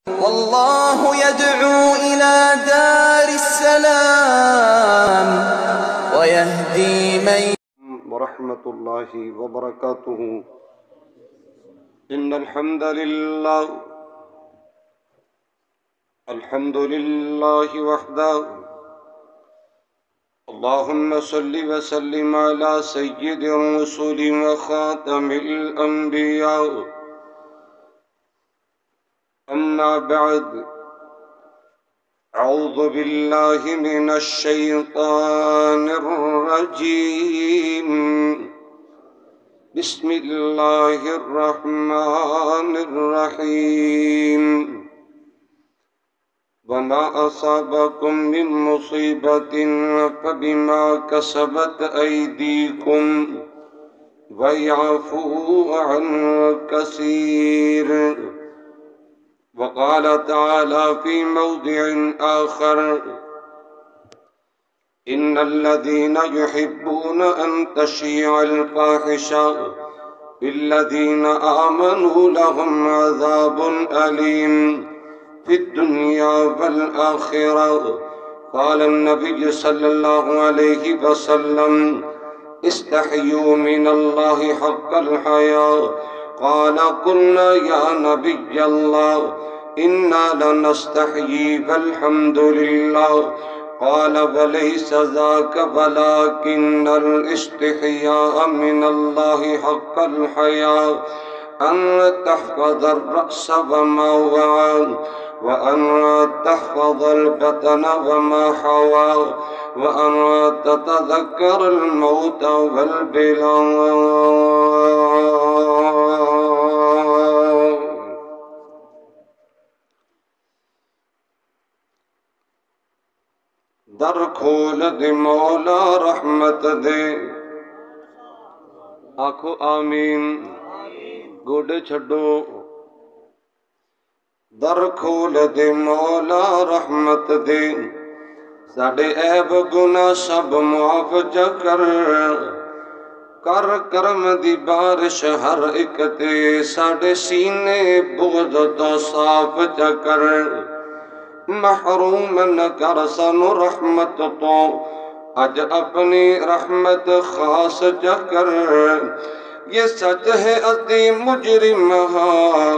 والله يدعو إلى دار السلام ويهدي من ورحمة الله وبركاته. إن الحمد لله وحده. اللهم صل وسلم على سيد الرسل وخاتم الأنبياء. أما بعد، أعوذ بالله من الشيطان الرجيم. بسم الله الرحمن الرحيم. وما أصابكم من مصيبة فبما كسبت أيديكم ويعفو عن كثير. وقال تعالى في موضع آخر: إن الذين يحبون أن تشيع الفاحشة بالذين آمنوا لهم عذاب أليم في الدنيا والآخرة. قال النبي صلى الله عليه وسلم: استحيوا من الله حق الحياء. قال: قلنا يا نبي الله إنا لنستحيي والحمد لله. قال: وليس ذاك ولكن الاستحياء من الله حق الحياء أن تحفظ الرأس وما وعى، وأن تحفظ البطن وما حوى، وأن تتذكر الموت والبلاء. در کھول دے مولا رحمت دے، آکھو آمین، گوڑے چھڑو. در کھول دے مولا رحمت دے، ساڑے عیب گناہ سب معاف جا کر کرم دی بارش ہر ایک تے، ساڑے سینے بغض تو صاف جا کر محروم نہ کر سانو رحمت تو اج اپنی رحمت خاص جا کر. یہ سچ ہے اسی مجرم ہاں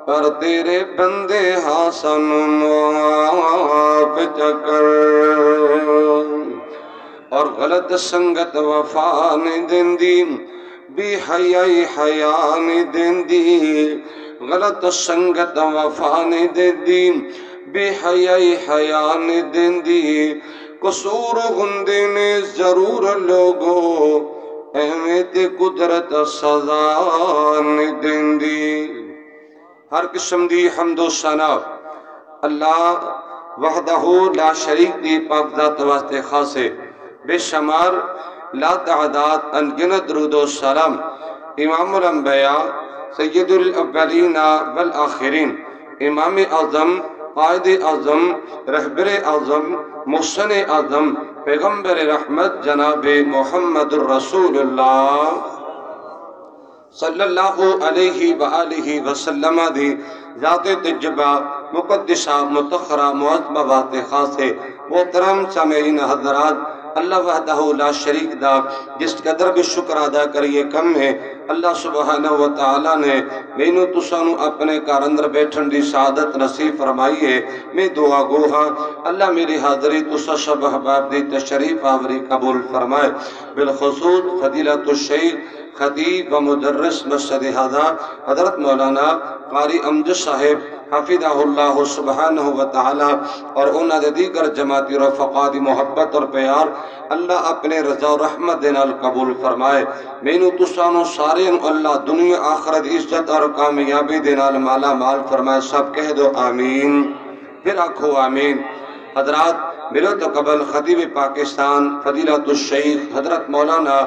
پر تیرے بندے ہاں سانو معاف جا کر. اور غلط سنگت وفا نہیں دیندی، بے حیائی حیا نہیں دیندی. غلط سنگت وفا نہیں دیندی، بے حیائی حیا نہیں دیندی. قصور ہندے نے ضرور لوگو، احمد قدرت سزا نہیں دیندی. ہر قسم دی حمد و ثنا اللہ وحدہ لا شریک دی پاک ذات واسطے خاصے. بے شمار لا تعداد انگنت درود و سلام امام الانبیاء سید الاولین والآخرین، امام اعظم، قائد اعظم، رہبر اعظم، محسن اعظم، پیغمبر رحمت جناب محمد الرسول اللہ صلی اللہ علیہ وآلہ وسلم دی ذات تجبہ مقدسہ متخرہ معظمہ بات خاصے. محترم سامعین حضرات، اللہ وحدہ لا شریک دا جس قدر بھی شکر ادا کریے کم ہے. اللہ سبحانہ وتعالی نے مینوں تسانوں اپنے کار اندر بیٹھن دی سعادت نصیب فرمائیے. میں دعا گو ہاں اللہ میری حاضری تسا سب احباب دی تشریف آوری قبول فرمائے. بالخصوص فضیلت الشیخ خطیب و مدرس مسجد ہذا حضرت مولانا قاری امجد صاحب حفظہ اللہ سبحانہ وتعالی اور انہاں دے دیگر جماعتی رفقا دی محبت اور پیار اللہ اپنے رضا و رحمت دینال قبول فرمائے. مینوں تسانوں سارے اللہ دنیا آخرت عزت اور کامیابی دینال مالا مال فرمائے. سب کہہ دو آمین، پھر آکھو آمین. حضرات، میرے تو قبل خطیب پاکستان فضیلت الشیخ حضرت مولانا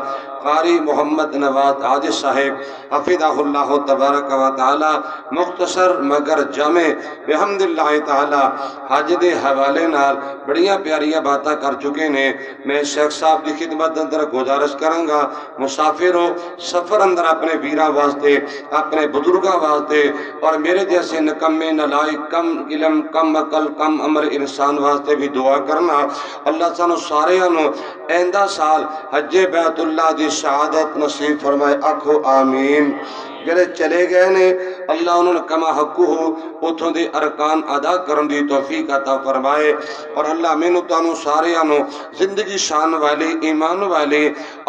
قاری محمد نواز عاجز صاحب حفظہ اللہ تبارک و تعالی مختصر مگر جامع بحمداللہ تعالی حج دے حوالے نال بڑیاں پیاریاں باتاں کر چکے نے۔ میں شیخ صاحب دی خدمت اندر گزارش کروں گا، مسافر ہو سفر اندر اپنے ویراں واسطے، اپنے بزرگاں واسطے اور میرے جیسے نکمے نلائق کم علم کم عقل کم عمر انسان واسطے بھی دعا کرنا اللہ سانو سارے انو ایندہ سال حج بیت اللہ دی شہادت نصیب فرمائے، آکھو آمین۔ جڑے چلے گئے نے اللہ انہوں نے کما حقو ہو اتھوں دے ارکان ادا کرن دی توفیق عطا فرمائے، اور اللہ میں تانوں سارے انو زندگی شان والے ایمان والے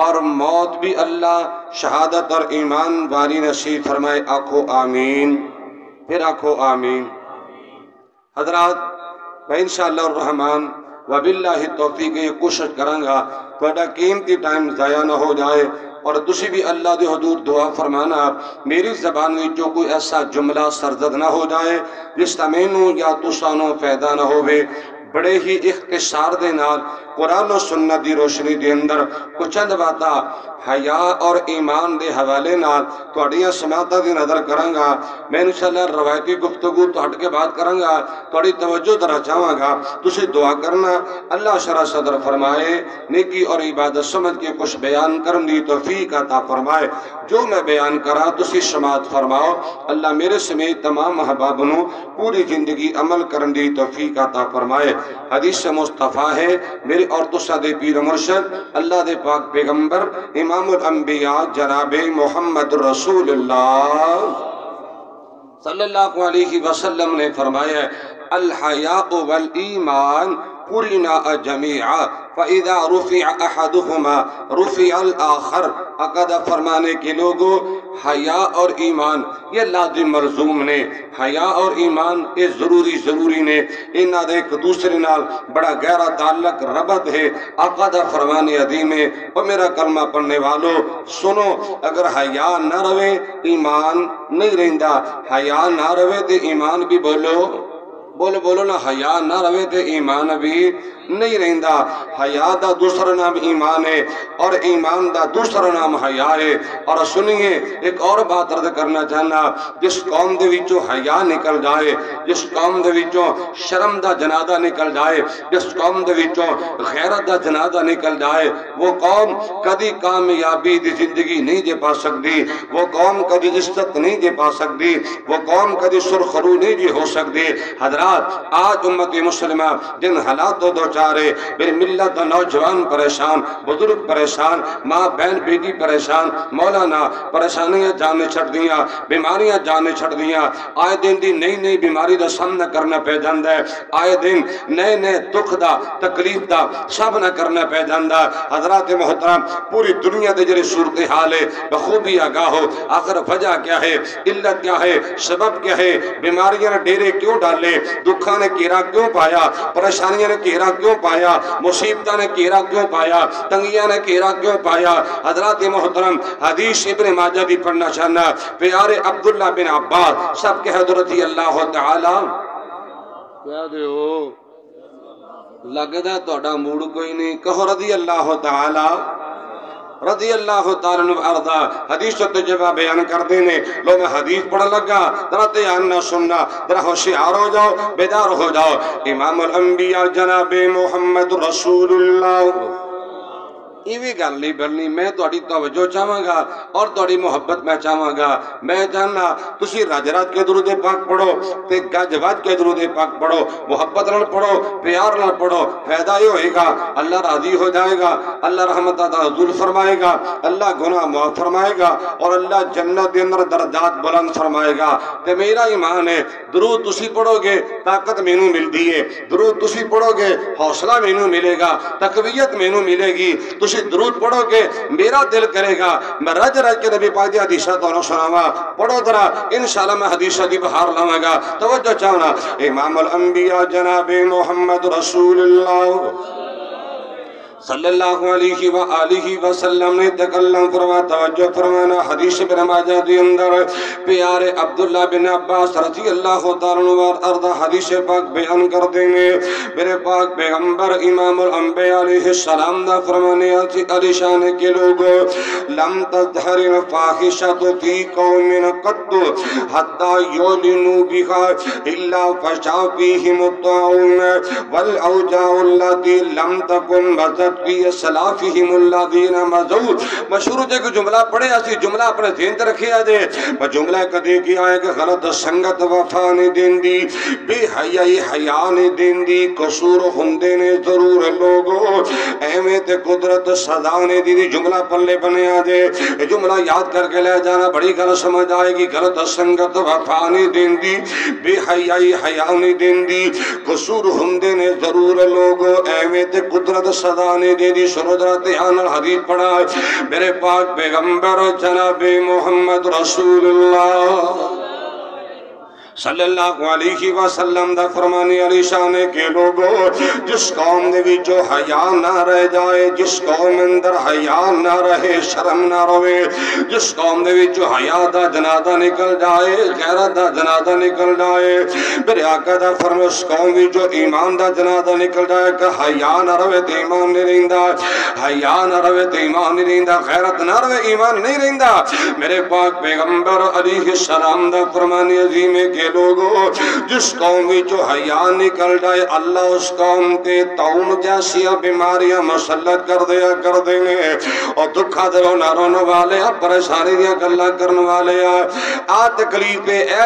اور موت بھی اللہ شہادت اور ایمان والی نصیب فرمائے، آکھو آمین، پھر آکھو آمین۔ حضرات میں انشاءاللہ الرحمن وباللہ توفیق یہ کوشش کروں گا تھوڑا قیمتی ٹائم ضائع نہ ہو جائے، اور تسی بھی اللہ دے حضور دعا فرمانا میری زبان میں جو کوئی ایسا جملہ سرزد نہ ہو جائے جس تمینوں یا تسانوں فائدہ نہ ہوئے۔ بڑے ہی اختصار دے نال قرآن و سنت دی روشنی دے اندر کچھ چند باتاں حیاء اور ایمان دے حوالے نال توڑیاں سماعتاں دی نظر کروں گا۔ میں انشاءاللہ روایتی گفتگو تو ہٹ کے بات کروں گا، توڑی توجہ درہ چاہوں گا، تسی دعا کرنا اللہ شرح صدر فرمائے، نیکی اور عبادت سمجھ کے کچھ بیان کرن دی توفیق عطا فرمائے۔ جو میں بیان کرا تسی سماعت فرماؤ، اللہ میرے سمیت تمام احبابنوں پوری زندگی عمل کرن دی توفیق عطا فرمائے۔ حدیث مصطفیٰ ہے میرے اور تسا دے پیر مرشد اللہ دے پاک پیغمبر امام الانبیاء جناب محمد رسول اللہ صلی اللہ علیہ وسلم نے فرمایا الحیاء والایمان قرنا جمیعا فَإِذَا رُفِعَ أَحَدُهُمَا رُفِعَ الْآخَرِ عقدہ فرمانے کے لوگوں حیاء اور ایمان یہ لازم مرزوم نے، حیاء اور ایمان یہ ضروری نے، انہاں دے ایک دوسرے نال بڑا گہرا تعلق ربط ہے۔ عقدہ فرمانے عظیم ہے، اور میرا کلمہ پڑھنے والوں سنو، اگر حیاء نہ روے ایمان نہیں رہندا، حیاء نہ روے تے ایمان بھی بولو نا، حیاء نہ روے تے ایمان بھی نہیں رہندا۔ حیاء دا دوسرا نام ایمان ہے اور ایمان دا دوسرا نام حیاء ہے۔ اور سنیے ایک اور بات عرض کرنا چاہنا، جس قوم دے وچوں حیاء نکل جائے، جس قوم دے وچوں شرم دا جنازہ نکل جائے، جس قوم دے وچوں غیرت دا جنازہ نکل جائے، وہ قوم کدی کامیابی دی زندگی نہیں دے پا سکتی، وہ قوم کدی عزت نہیں دے پا سکتی، وہ قوم کدی سرخرو نہیں دے ہو سکتی۔ حضرات آج امت مسلمہ جن حالاتوں دو چارے، میری ملت نوجوان پریشان، بزرگ پریشان، ماں بہن بیٹی پریشان، مولانا پریشانیاں جانے چھڑ دیاں، بیماریاں جانے چھڑ دیاں، آئے دن دی نئی بیماری دا سامنا کرنا پہ جاندہ ہے، آئے دن نئے دکھ دا تکلیف دا سامنا کرنا پہ جاندہ ہے۔ حضرات محترم پوری دنیا دے جڑے صورتحال ہے بخوبی آگاہ ہو، آخر وجہ کیا ہے، علت کیا ہے، سبب کیا ہے، بیماریاں نے ڈیرے کیوں ڈالے، دکھاں نے گھیرا کیوں پایا، پریشانیاں نے گھیرا کیوں پایا، مصیبتہ نے گھیرا کیوں پایا، تنگیاں نے گھیرا کیوں پایا۔ حضرات محترم حدیث ابن ماجہ دی پڑھنا چاہنا، پیارے عبداللہ بن عباس سب کے حضرت اللہ تعالی کیا دے ہو لگدہ توڑا موڑ کوئی نہیں، کہو رضی اللہ تعالی رضی اللہ تعالیٰ عنہ ارضا۔ حدیث و تجربہ بیان کر دینے لو میں حدیث پڑھ لگا، ذرا تیان نہ سننا، ذرا ہوشیار ہو جاؤ، بیدار ہو جاؤ۔ امام الانبیاء جناب محمد رسول اللہ ایوی گل نہیں بننی، میں توڑی توجہ چاہوں گا اور توڑی محبت میں چاہوں گا۔ میں جاننا تسی رج رات کے درود پاک پڑھو تے گج وج کے درود پاک پڑھو، محبت نال پڑھو، پیار نال پڑھو، فائدہ ہی ہوئے گا، اللہ راضی ہو جائے گا، اللہ رحمت عطا نزول فرمائے گا، اللہ گناہ معاف فرمائے گا، اور اللہ جنت کے اندر درجات بلند فرمائے گا۔ تے میرا ایمان ہے درود تسی پڑھو گے طاقت مینوں ملدی ہے، درود تسی پڑھو گے حوصلہ مینوں ملے گا، تقویت مینوں ملے گی۔ درود پڑھو گے میرا دل کرے گا میں رج رج کے نبی پاک دی حدیثہ تو سناوا، پڑھو ذرا انشاءاللہ میں حدیثہ دی بہار لاؤں گا۔ توجہ چاہنا امام الانبیاء جناب محمد رسول اللہ صلی اللہ علیہ وآلہ وسلم نے تکلم فرما توجہ فرمانا حدیث ابن ماجہ دی اندر پیارے عبداللہ بن عباس رضی اللہ تعالیٰ عنہ ارض حدیث پاک بیان کر دینے میرے پاک پیغمبر امام الانبیاء علیہ السلام دا فرمانے علی شان کے لوگوں لم تظہر الفاحشۃ فی قوم قط حتی یعلنوا بها الا فشا فیہم الطاعون والاوجاع التي لم تکن بذت فی سلافہم الذین مضوا مشہور جے کو جملہ پڑھے اسی جملہ اپنے ذہن تے رکھیا جے جملہ کدی کیا ہے کہ غلط سنگت وفا نے دین دی بے حیائی حیا نے دین دی قصور ہندے نے ضرور لوگو ایویں تے قدرت سزا نے دی جملہ پلے بنے آ جے جملہ یاد کر کے لے جانا بڑی گل سمجھ آئے گی غلط سنگت وفا نے دین دی بے حیائی حیا نے دین دی قصور ہندے نے ضرور لوگو ایویں تے قدرت سزا نے دی سنو ذرا دھیان حدیث پڑھا میرے پاک پیغمبر جناب محمد رسول اللہ صلی اللہ علیہ وسلم دا فرمانی علی شان کے لوگوں جس قوم دے بھی جو حیا نہ رہ جائے جس قوم اندر حیا نہ رہے شرم نہ روے جس قوم دے بھی جو حیا دا جنازہ نکل جائے غیرت دا جنازہ نکل جائے میرے آقا دا فرمائے اس قوم بھی جو ایمان دا جنازہ نکل جائے کہ حیا نہ روے تے ایمان نہیں رہندا حیا نہ روے تے ایمان نہیں رہندا غیرت نہ روے ایمان نہیں رہندا میرے پاک پیغمبر علیہ السلام دا فرمانی عظیم کے لوگوں جس قوم میں جو حیا نکل جائے اللہ اس قوم تے تعون جیسی بیماریاں مسلط کر دیں گے اور دکھا درو نہ رونے والے پریشانی دیا گلا کرنے والے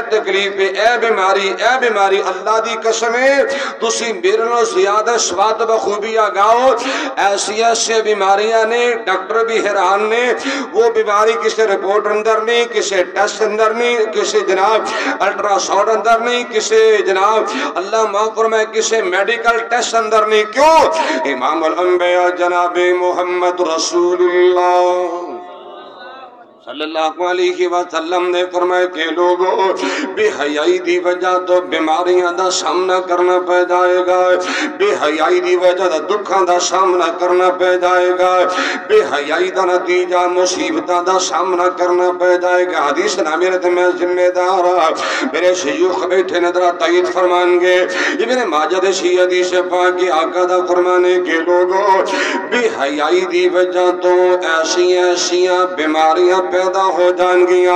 تکلیف اے بیماری اللہ دی قسمیں تسی میرے زیادہ سواد بخوبی آگاؤ ایسی بیماریاں نے ڈاکٹر بھی حیران نے وہ بیماری کسی رپورٹ اندر نہیں کسی ٹیسٹ اندر نہیں کسی جناب الٹرا ساؤنڈ اندر نہیں کسی جناب اللہ معاف فرمائے کسی میڈیکل ٹیسٹ اندر نہیں کیوں امام الانبیاء جناب محمد رسول اللہ صلی اللہ علیہ وسلم نے فرمایا کہ لوگوں بے حیائی دی وجہ تو بیماریاں دا سامنا کرنا پہ جائے گا بے حیائی دی وجہ دا دکھاں دا سامنا کرنا پہ جائے گا بے حیائی دا نتیجہ مصیبتاں دا سامنا کرنا پہ جائے گا حدیث نامیرت میں ذمہ دار میرے شیوخ بیٹھے نظرہ تائید فرمان گے یہ میرے ماجد شیعہ حدیث پاکی آقا دا فرمانے کے لوگوں بے حیائی دی وجہ تو ایسیاں بیماریاں پیدا ہو جان گیا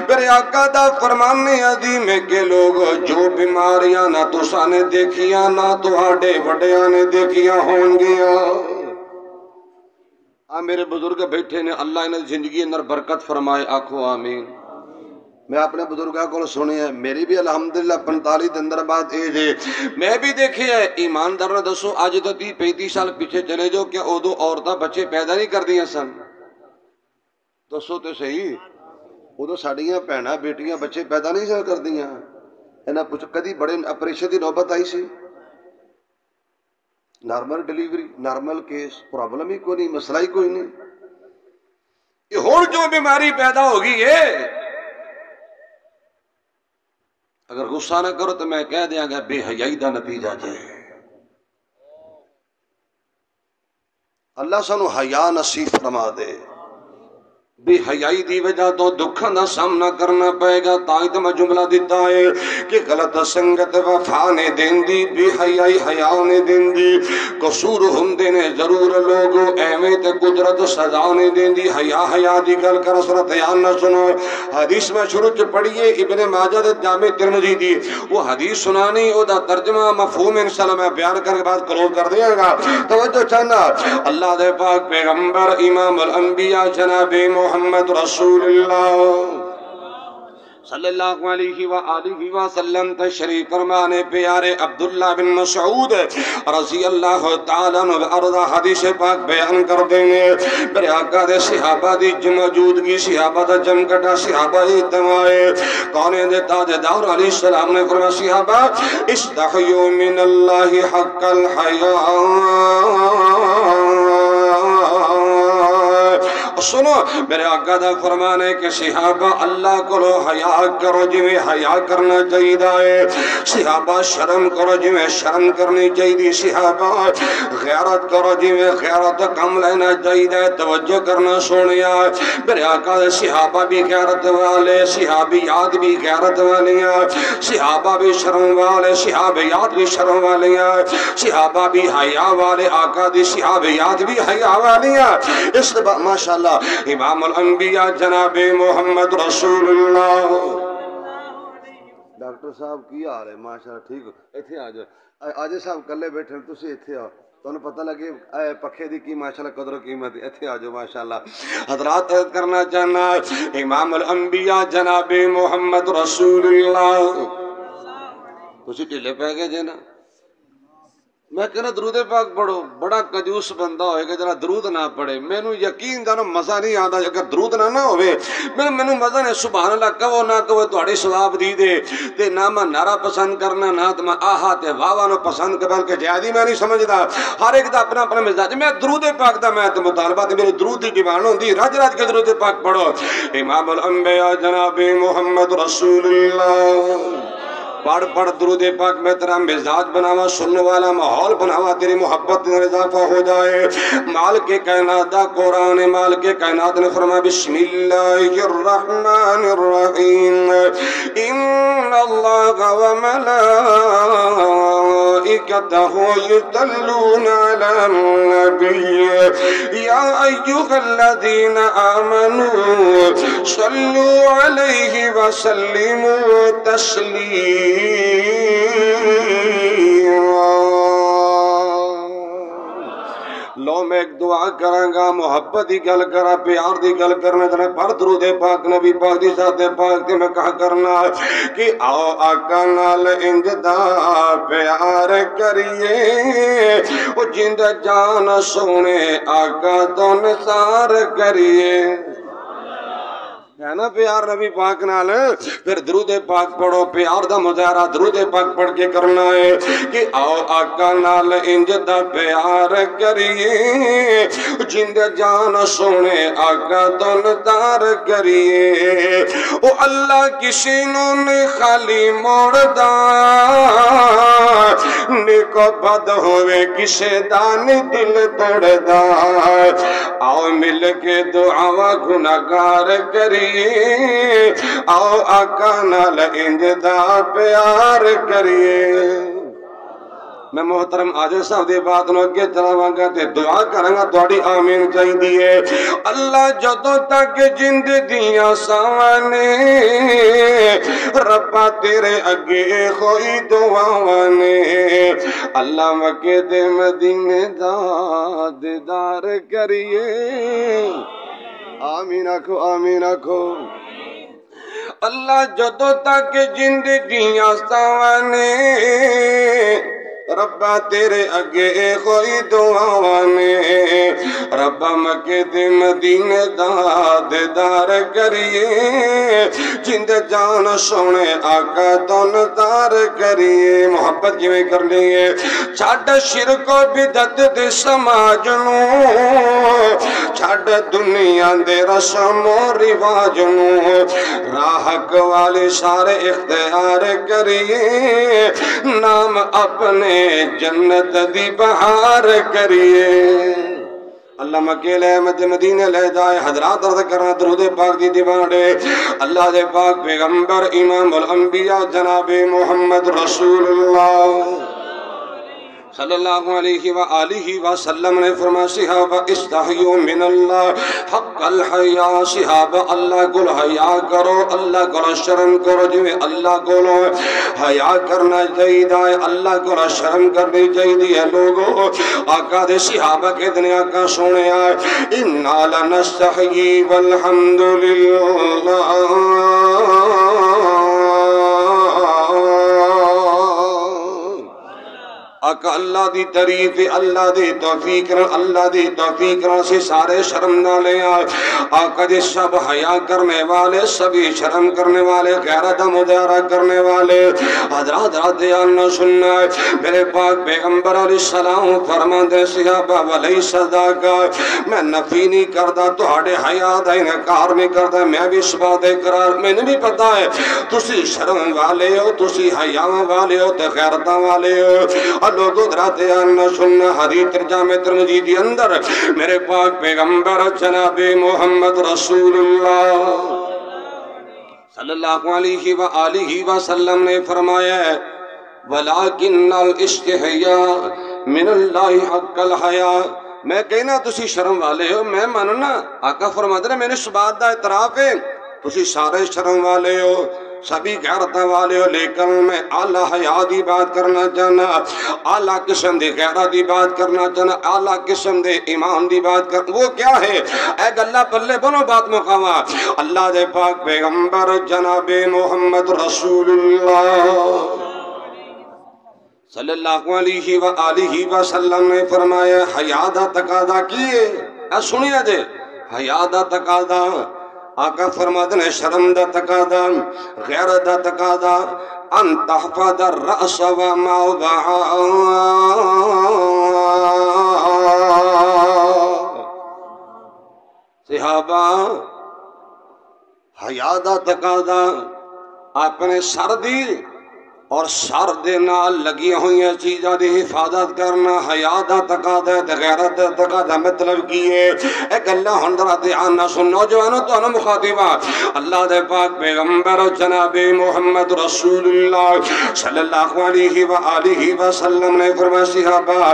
میرے آقا دا فرمانے عظیم کے لوگ جو بیماریاں نہ تو سانے دیکھیاں نہ تو آڈے وڈیاں نے دیکھیاں ہوں گیا میرے بزرگ بیٹھے نے اللہ انہیں زندگی اندر برکت فرمائے آنکھو آمین میں اپنے بزرگاں کو سنے ہیں میری بھی الحمدللہ 45 اندر بات ایج ہے میں بھی دیکھے ہے ایماندار نے دسو آج تو 30-35 سال پیچھے چلے جو کیا ادو عورتیں بچے پیدا نہیں کر دیا سن دسو تو صحیح ادو ساڑیاں پہنا بیٹیاں بچے پیدا نہیں سن کر دیا انہاں پوچھ کدی بڑے اپریشن دی نوبت آئی سی normal delivery normal case problem ہی کوئی نہیں مسئلہ ہی کوئی نہیں یہ ہون جو بیماری پیدا ہوگی ہے اگر غصہ نہ کرو تو میں کہہ دیا گا بے حیائی دا نتیجہ جائے اللہ سانو حیا نصیب فرما دے بے حیائی دی وجہ تو دکھاں دا سامنا کرنا پائے گا تائید میں جملہ دیتا ہے کہ غلط سنگت وفا نے دین دی بے حیائی حیا نے دین دی قصور ہندے نے ضرور لوگو ایویں تے قدرت سزا نے دین دی حیا دی گل کر سرت یان نہ سنو حدیث میں شروع چ پڑھیے ابن ماجہ دے جامع ترمذی دی وہ حدیث سنانی او دا ترجمہ مفہوم انشاءاللہ میں بیان کر کے بعد کلوز کر دیا گا توجہ چاہنا اللہ دے پاک پیغمبر امام الانبیاء جناب محمد رسول اللہ صلی اللہ علیہ وآلہ وسلم تشریف فرمانے پیارے عبداللہ بن مسعود رضی اللہ تعالیٰ عنہ ارضا حدیث پاک بیان کر دیں گے میرے آقا دے صحابہ دی موجودگی صحابہ دا جم کٹا صحابہ اجتماعے کونے دے تاجدار علیہ السلام نے فرمایا صحابہ استحیوا من اللہ حق الحیاء سنو میرے آقا دا فرمان ہے کہ صحابہ اللہ کو حیا کرو جی میں حیا کرنا چاہیے، صحابہ شرم کرو جی میں شرم کرنی چاہیے، صحابہ غیرت کرو جی میں غیرت کم لینا چاہیے، توجہ کرنا سونیا میرے آقا دے صحابہ بھی غیرت والے، صحابیات بھی غیرت والیاں، صحابہ بھی شرم والے، صحابیات بھی شرم والیاں، صحابہ بھی حیا والے، آقا دی صحابیات بھی حیا والیاں۔ اس ماشاءاللہ امام الانبیاء جناب محمد رسول اللہ۔ ڈاکٹر صاحب کی حال ہے؟ ماشاءاللہ ٹھیک ہو؟ ایتھے آ جاؤ، آجے صاحب کلے بیٹھے تسی ایتھے آؤ، تو پتہ لگے پکھے دی کی ماشاءاللہ قدر و قیمت ہے، ایتھے آ جاؤ ماشاءاللہ۔ حضرات عرض کرنا چاہنا امام الانبیاء جناب محمد رسول اللہ۔ تسی ٹھلے پہ گئے جے نا، میں کہنا درود پاک پڑھو، بڑا کنجوس بندہ ہوئے گا جرا درود نہ پڑھے، میں نو یقین دا نا مزہ نہیں آتا اگر درود نہ ہوئے، میں نو مزہ نہیں سبحان اللہ کہو نہ کہو تہاڈی ثواب دی دے، تے نہ میں نعرہ پسند کرنا نہ تے میں آہا تے واہ واہ نو پسند کر کے جہادی میں نہیں سمجھدا، ہر ایک دا اپنا اپنا مزاج، میں درود پاک دا میں تے مطالبہ تے میرے درود دی ڈیمانڈ ہوندی، رج رج کے درود پاک پڑھو۔ امام الانبیاء جناب محمد رسول اللہ، پڑھ پڑھ درود پاک میں تیرا مزاج بناوا، سننے والا ماحول بناوا، تیری محبت میں اضافہ ہو جائے۔ مالک کائنات دا قرآن، مالک کائنات نے فرمایا بسم اللہ الرحمن الرحیم ان اللہ و ملائکتہ یصلون علی النبی یا ایھا الذین آمنوا صلوا علیہ وسلموا تسلیما۔ لو میں ایک دعا کروں گا، محبت دی گل کرا، پیار دی گل کرنا جانا، پر درود پاک نبی پاک دی ذات پاک تے میں کہا کرنا کہ آؤ آقا نال انج دا پیار کریے، او جند جان سونے آقا تو نثار کریے، ہے نا پیار نبی پاک نال۔ پھر درود پاک پڑھو، پیار دا مظاہرہ درود پاک پڑھ کے کرنا ہے کہ آؤ آقا نال انج دا پیار کریے، جند جان سونے آقا تو نثار کریے، او اللہ کسی نو نہیں خالی موڑ دا، نیکو بد ہوئے کسے دانی دل توڑ دا، آؤ مل کے دعا گناہگار کریے، آؤ آقا نال انج دا پیار کریے۔ میں محترم آجے صاحب دے بات نو اگے چلاواں گا تے دعا کراں گا تہاڈی آمین چاہیے۔ اللہ جدوں تک جند دیاں ساواں نے ربا تیرے اگے کوئی دعاواں نے، اللہ مکے دے مدینے دا دیدار کریے، آمین آکھو آمین آکھو۔ اللہ جدوں تک زندگیاں ساواں نے ربا تیرے اگے کوئی دعاواں نے، ربا مکے دے مدینے دا دیدار کریے، جند جان سونے آقا تو نثار کریے۔ محبت کیویں کرنی ہے؟ چھڈ شرک و بدعت دے سماج نو، چھڈ دنیا دے رسم و رواج نو، راہ والے سارے اختیار کریے، نام اپنے جنت دی بہار کریے۔ اللہ مکے لے مدینے لے جائے۔ حضرات عرض کرنا درود پاک دی ڈیمانڈ ہے۔ اللہ دے پاک پیغمبر امام الانبیاء جناب محمد رسول اللہ صلی اللہ علیہ وآلہ وسلم نے فرمایا صحابہ استحیوا من اللہ حق الحیاء، صحابہ اللہ کو حیا کرو، اللہ کو شرم کرو، جو اللہ کو حیا کرنا چاہیے، اللہ کو شرم کرنی چاہیے۔ لوگوں آقا دے صحابہ کے دن آقا سونے آئے انا لنستحیی والحمدللہ، آقا اللہ دی تعریف اللہ دی توفیق اللہ دی توفیق سے سارے شرم نہ لے آئے آقا جی سب حیا کرنے والے سبھی شرم کرنے والے غیرت مظاہرہ کرنے والے حضرات دھیان نہ سننا میرے پاک پیغمبر علیہ السلام فرماندے صحابہ ولی صدا کا میں نفی نہیں کردا تہاڈے حیا دا انکار نہیں کردا میں بھی اس بات اقرار میں بھی پتا ہے تسی شرم والے ہو تسی حیا والے ہو تے غیرت والے ہو لوگوں درات آنا سننا حدیث ترجمہ ترمذی دی اندر میرے پاک پیغمبر جناب محمد رسول اللہ صلی اللہ علیہ وآلہ وسلم نے فرمایا ہے وَلَكِنَّ الْإِسْتِحْيَاءَ مِنَ اللَّهِ حَقَّ الْحَيَاءَ میں کہنا تسی شرم والے ہو میں مننا آقا فرماتے ہیں میں نے اس بات دا اعتراف ہے تسی سارے شرم والے ہو سبھی غیرت والے ہو لیکن میں اعلیٰ حیا دی بات کرنا چاہنا اعلیٰ قسم دی غیرت دی بات کرنا چاہنا اعلیٰ قسم دے ایمان دی بات کرنا وہ کیا ہے اے گلہ پلے بنو بات مقامہ اللہ دے پاک پیغمبر جناب محمد رسول اللہ صلی اللہ علیہ وآلہ وسلم نے فرمایا حیا دا تقاضا کیے سنیا جے حیا دا تقاضا آقا فرماتے ہیں شرم دا تقاضا غیرت دا تقاضا ان تحفظ الرأس وما وضع صحابہ حیا دا تقاضا اپنے سر دی اور سر دے نال لگی ہوئی چیزاں دی حفاظت کرنا حیا دا تقاضا ہے غیرت دا تقاضا مطلب کی ہے ایک اللہ ہندرہ دھیان نہ سن نوجوانوں تو انہوں مخاطبہ اللہ دے پاک پیغمبر جناب محمد رسول اللہ صلی اللہ علیہ وآلہ وسلم نے فرمایا صحابہ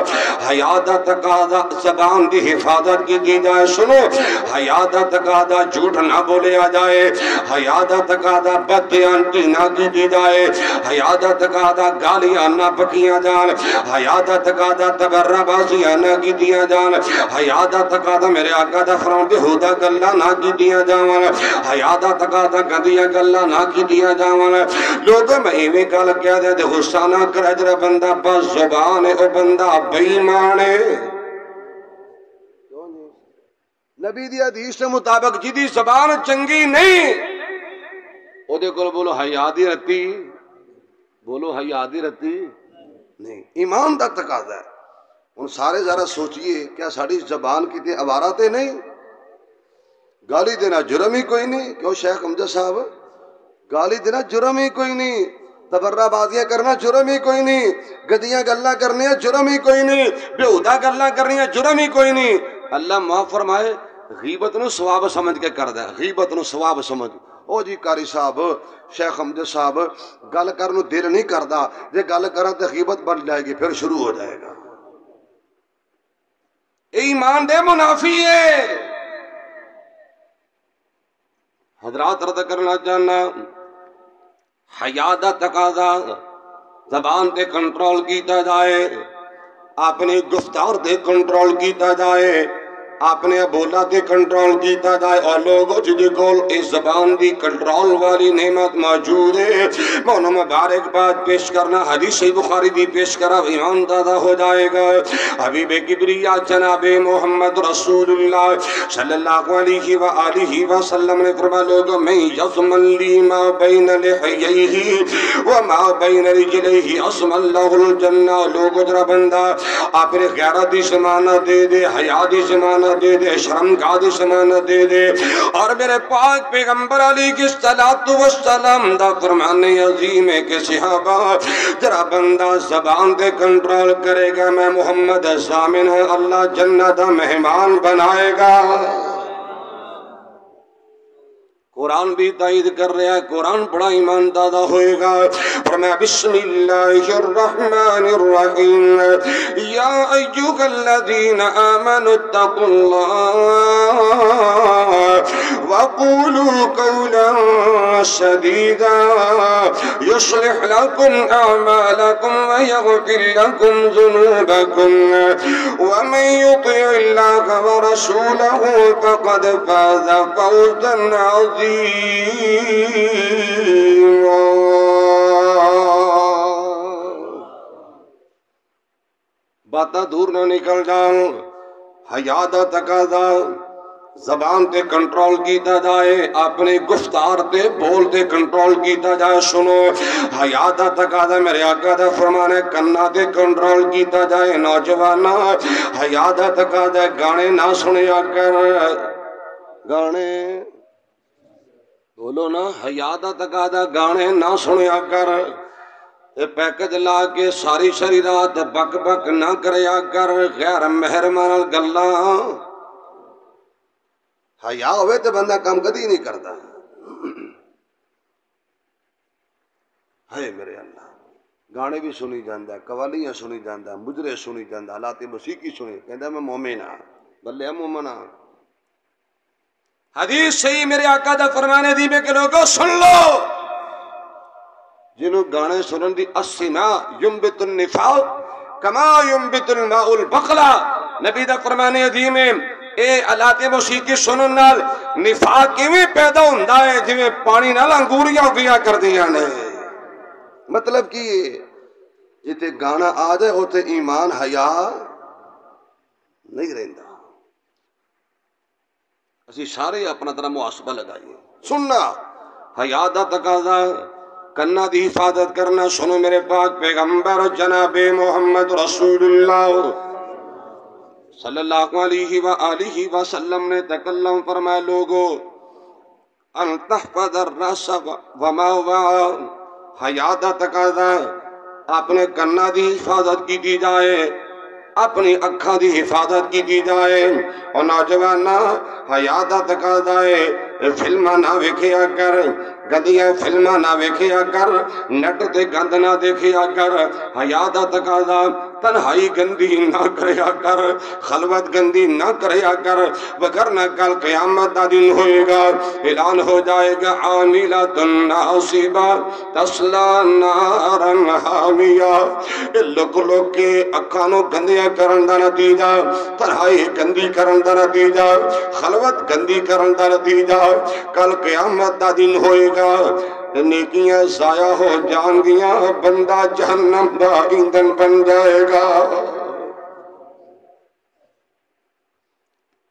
حیا دا تقاضا زبان دی حفاظت کی جائے سنو حیا دا تقاضا جھوٹ نہ بولے آ جائے حیا دا تقاضا بد بیانتی نہ کی جائے حیا دا تقاضا گالیاں نہ پکیاں جان حیا دا تقاضا تبرہ بازیاں نہ کی دیا جان حیا دا تقاضا میرے آقا دا فرمان بہودہ گلہ نہ کی دیا جان حیا دا تقاضا گدیا گلہ نہ کی دیا جان لوگوں میں ایویں گل کیا دے دے غصہ نہ کر اجر بندہ بس زبان او بندہ بیمانے نبی دی حدیث کے مطابق جدی زبان چنگی نہیں او دے کل بولو حیا دی رتی بولو حیا دی رتی نہیں ایمان دا تقاضا ہے ان سارے ذرا سوچئے کیا ساڑی زبان کی تے عبارتیں نہیں گالی دینا جرم ہی کوئی نہیں کیوں شیخ امجد صاحب گالی دینا جرم ہی کوئی نہیں تبرہ بازیاں کرنا جرم ہی کوئی نہیں گدیاں گلہ کرنی جرم ہی کوئی نہیں بےہودہ گلہ کرنی جرم ہی کوئی نہیں اللہ معاف فرمائے غیبت نو ثواب سمجھ کے کر دے غیبت نو ثواب سمجھ او جی کاری صاحب شیخ امجد صاحب گل کرنو دیر نہیں کردا جے گل کرن تے غیبت بن جائے گی پھر شروع ہو جائے گا ایمان دے منافی ہے حضرات رد کرنا چاہنا حیا دا تقاضا زبان تے کنٹرول کیتا جائے اپنی گفتار تے کنٹرول کیتا جائے اپنے بولا تے کنٹرول کیتا جائے اور لوگوں جدی کول اس زبان دی کنٹرول والی نعمت موجود ہے میں انہوں مبارک بات پیش کرنا حدیث بخاری دی پیش کرا ایمان دادا ہو جائے گا حبیب کبریہ جناب محمد رسول اللہ صلی اللہ علیہ وآلہ وسلم نے فرمایا لوگوں میں یضمن لی ما بین لحییہ وما بین رجلیہ اسم اللہ الجنہ لوگوں جرا بندہ اپنے غیرت دی سمانہ دے دے حیا دی سمانہ دے دے شرم کا دی سمانہ دے دے اور میرے پاک پیغمبر علیہ کی صلاة والسلام دا فرمان عظیم ہے کہ صحابہ جرا بندہ زبان دے کنٹرول کرے گا میں محمد سامن ہے اللہ جنت مہمان بنائے گا قرآن بھی تائید کر رہا ہے قرآن بڑا ایمان دادا ہوئے گا فرمایا بسم اللہ الرحمن الرحیم یا ایوہ الذین آمنوا اتقوا اللہ وقولوا قولا سدیدا یصلح لکم اعمالکم ویغفر لکم ذنوبکم ومن یطع اللہ ورسولہ فقد فاز فوزا عظیما باتاں دور نہ نکل جان. حیا دا تقاضا زبان تے کنٹرول کیتا جائے, اپنی گفتار تے بول تے کنٹرول کیتا جائے. سنو حیا دا تقاضا میرے آقا دا فرمان ہے کنا تے کنٹرول کیتا جائے. نوجوانا حیا دا تقاضا گانے نہ سنیا کر, گانے بولو نا, حیا دا تقاضا گانے نہ سنیا کر. پیکج لا کے ساری ساری رات بک بک نہ کریا کر, غیر مہرمان گلاں. حیا ہوئے تو بندہ کام کدی نہیں کرتا. ہے میرے اللہ, گانے بھی سنی جاندہ, قوالیاں سنی جاندہ, مجرے سنی جاندہ, حالات موسیقی سنی, کہندہ میں مومن ہاں, بلے مومن ہاں. حدیث صحیح میرے آقا دا فرمانے دی میں کہ لوگوں سن لو, جنہوں گانے سنن دی السماع ینبت النفاق کما ینبت الماء البقلا. نبی دا فرمانے دی میں اے آلات موسیقی سنن نال نفاق کیویں پیدا ہوندا ہے جویں پانی نال انگوریاں اگیا کر دیاں نے. مطلب کہ جتے گانا آ جائے ہوتے ایمان حیا نہیں رہندا. اسی سارے اپنا طرح محاسبہ لگائیے. سننا حیا دا تقاضا کنا دی حفاظت کرنا. سنو میرے پاک پیغمبر جناب محمد رسول اللہ صلی اللہ علیہ وآلہ وسلم نے تکلم فرمایا لوگو ان تحفظ الرأس وما وعا. حیا دا تقاضا اپنے کنا دی حفاظت کی دی جائے, اپنی اکھاں دی حفاظت کی دی جائے. اور نوجوانہ حیا دا تقاضا ہے فلماں نہ ویکھیا کر, گندیاں فلماں نہ ویکھیا کر, نیٹ تے گند نہ دیکھیا کر. حیا دا تقاضا تنہائی گندی نہ کریا کر, خلوت گندی نہ کریا کر, وگرنہ کل قیامت دا دن ہوئے گا, اعلان ہو جائے گا عاملۃ ناصبہ تصلی نارا حامیہ. لوگ لوگ کے اکھانوں گندیاں کرن دا نتیجہ, تنہائی گندی کرن دا نتیجہ, خلوت گندی کرن دا نتیجہ کل قیامت دا دن ہوئے گا. نیکیاں ضائع ہو جان گیاں, بندہ جہنم دا ایندھن بن جائے گا.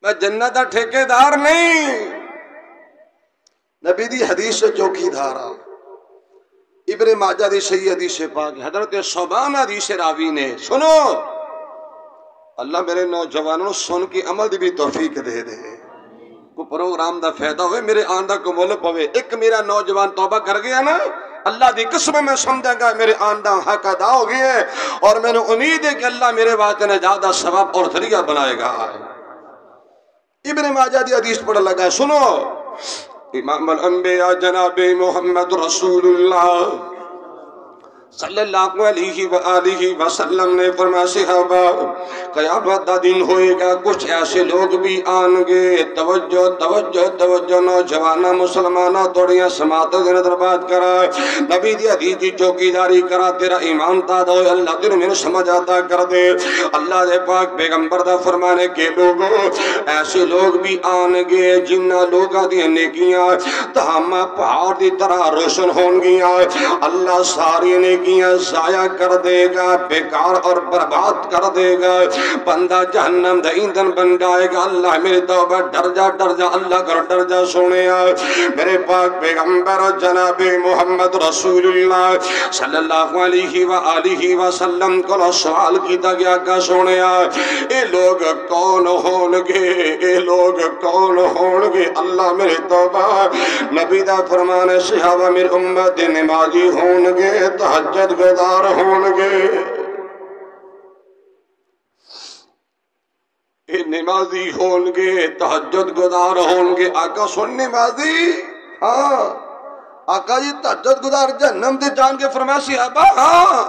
میں جنت دا ٹھیکیدار نہیں, نبی دی حدیث سے چوکی دھارا. ابن ماجہ دی صحیح حدیث پاک, حضرت ثوبان حدیث راوی نے. سنو اللہ میرے نوجوانوں سن کی عمل دی بھی توفیق دے دے. کو پروگرام دا فائدہ ہوئے, میرے آندہ کو مول پوے. ایک میرا نوجوان توبہ کر گیا نا, اللہ دی قسم میں سمجھا گا میرے آندہ حق ادا ہو گئے ہیں, اور میں نے امید ہے کہ اللہ میرے واسطے نے زیادہ ثواب اور ذریعہ بنائے گا. ابن ماجہ دی حدیث پڑھ لگا. سنو امام الانبیاء جناب محمد رسول اللہ صلی اللہ علیہ وآلہ وسلم نے فرمایا صحابہ قیامت دا دن ہوئے گا, کچھ ایسے لوگ بھی آن گے. توجہ توجہ توجہ نوجوانہ مسلمانہ توڑیاں سماعت دن درباد کرا, نبی دی حدیث دی چوکیداری کرا, تیرا ایمان تاد ہوئے, اللہ دن میں سمجھ آتا کر دے. اللہ دے پاک پیغمبر دا فرمانے کے لوگوں ایسے لوگ بھی آن گے جنہ لوگاں دی نیکیاں تہامہ پہاڑ دی طرح روشن ہون گیاں. اللہ ساری نیکیاں ضائع کر دے گا, بیکار اور برباد کر دے گا, بندہ جہنم دا ایندھن بن جائے گا. اللہ میرے توبہ ڈر جا اللہ کر ڈر جا. سونے میرے پاک پیغمبر جناب محمد رسول اللہ صلی اللہ علیہ وآلہ وسلم کو سوال کیتا گیا کہ سونے اے لوگ کون ہون گے, اے لوگ کون ہون گے. اللہ میرے توبہ نبی دا فرمانے صحابہ میرے امت نمازی ہون گے, تہجد گزار ہون گے. نمازی ہون گے, تہجد گزار ہون گے. آقا سن نمازی, ہاں آقا جی تہجد گزار جہنم دے جان کے فرمایا صحابہ ہاں.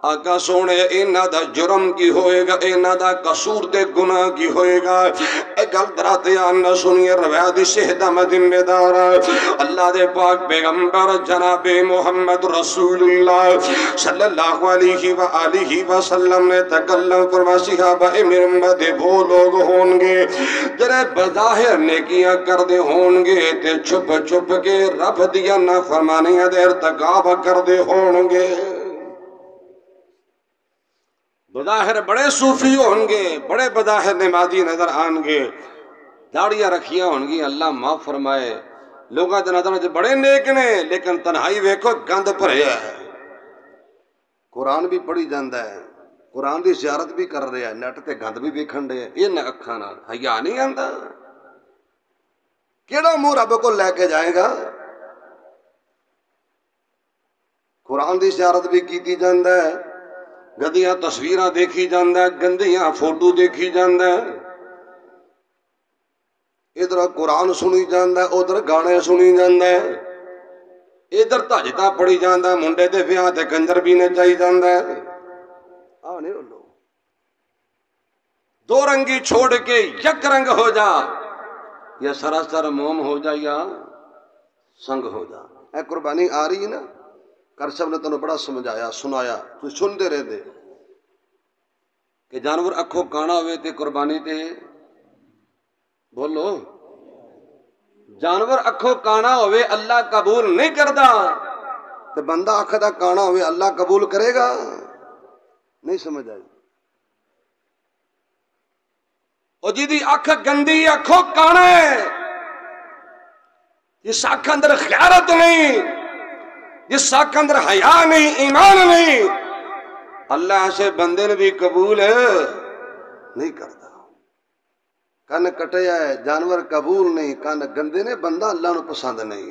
آقا سونے اینا دا جرم کی ہوئے گا, اینا دا قصور تے گناہ کی ہوئے گا. اے گل دراتے آنا سنیے روایت شہدہ مدن دارا. اللہ دے پاک پیغمبر جناب محمد رسول اللہ صلی اللہ علیہ وآلہ وسلم نے تکلم فرما صحابہ میرے امت وہ لوگ ہون گے جنہیں بظاہر نیکیاں کر دے ہون گے تے چھپ چھپ کے رب دیا نہ فرمانیاں دے ارتکاب کر دے ہون گے. بظاہر بڑے صوفی ہوں گے، بڑے بظاہر نمازی نظر آن گے، داڑیاں رکھیاں ہوں گی، اللہ معاف فرمائے، لوگاں دے نظر بڑے نیک نے، لیکن تنہائی ویکھو گند بھریا ہے۔ قرآن بھی پڑھی جاندا ہے، قرآن دی زیارت بھی کر رہا ہے، نیٹ تے گند بھی ویکھن دے، یہ اکھاں نال حیا نہیں آندا؟ کیڑا منہ رب کو لے کے جائے گا؟ قرآن دی زیارت بھی کیتی جاندا ہے، گندیاں تصویراں دیکھی جاندا ہے، گندیاں فوٹو دیکھی جاندا ہے، ادھر قرآن سنی جاندا ہے، ادھر گانے سنی جاندا ہے، ادھر تہجداں پڑھی جاندا ہے، منڈے دے ویاہ تے کنجر بھی نچائی جاندا ہے۔ نہیں لو، دو رنگی چھوڑ کے یک رنگ ہو جا، یا سراسر موم ہو جا یا سنگ ہو جا۔ اے قربانی آ رہی ہے نا؟ کرشب نے تنوں بڑا سمجھایا، سنایا، تو سن دے رہے دے کہ جانور اکھوں کانا ہوئے تے قربانی تے بولو، جانور اکھوں کانا ہوئے اللہ قبول نہیں کردا، تے بندہ اکھ دا کانا ہوئے اللہ قبول کرے گا؟ نہیں سمجھ آئی؟ اور جی دی اکھ گندی، اکھوں کانا ہے، جس اکھ اندر غیرت نہیں، جس اکھ اندر حیا نہیں، ایمان نہیں، اللہ ایسے بندے نے بھی قبول نہیں کرتا۔ کن کٹیا ہے، جانور قبول نہیں، کن گندے نے، بندہ اللہ نو پسند نہیں۔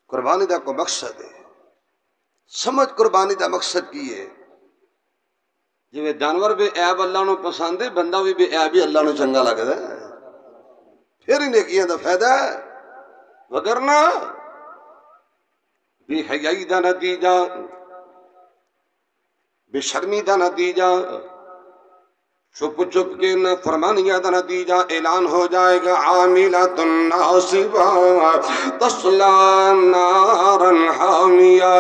قربانی دا کو مقصد ہے، سمجھ قربانی دا مقصد کی ہے۔ جی جانور بے عیب اللہ نو پسند ہے، بندہ بھی بے عیب ہی اللہ نو چنگا لگتا ہے، پھر ہی نیکیاں دا فائدہ ہے، وگرنہ بے حیائی دا نتیجہ، بے شرمی دا نتیجہ، چھپ چھپ کے نافرمانیاں دا نتیجہ اعلان ہو جائے گا، عاملۃ ناصبہ تصلی نارا حامیہ۔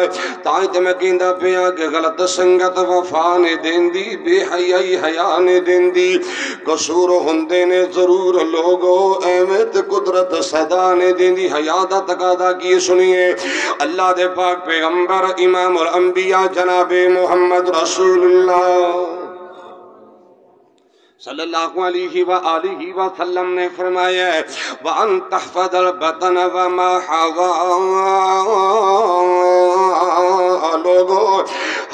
تائیں تے میں کہندا پیا کہ غلط سنگت وفا نے دیندی، بے حیائی حیا نے دیندی، قصور ہوندے نے ضرور لوگو، ایویں تے قدرت صدا نے دیندی۔ حیا دا تقاضا کی سنیے، اللہ دے پاک پیغمبر امام الانبیاء جناب محمد رسول اللہ صلی اللہ علیہ وآلہ وسلم نے فرمایا ہے، وَأَن تَحْفَظَ الْبَطَنَ وَمَا حَوَىٰ۔ لوگوں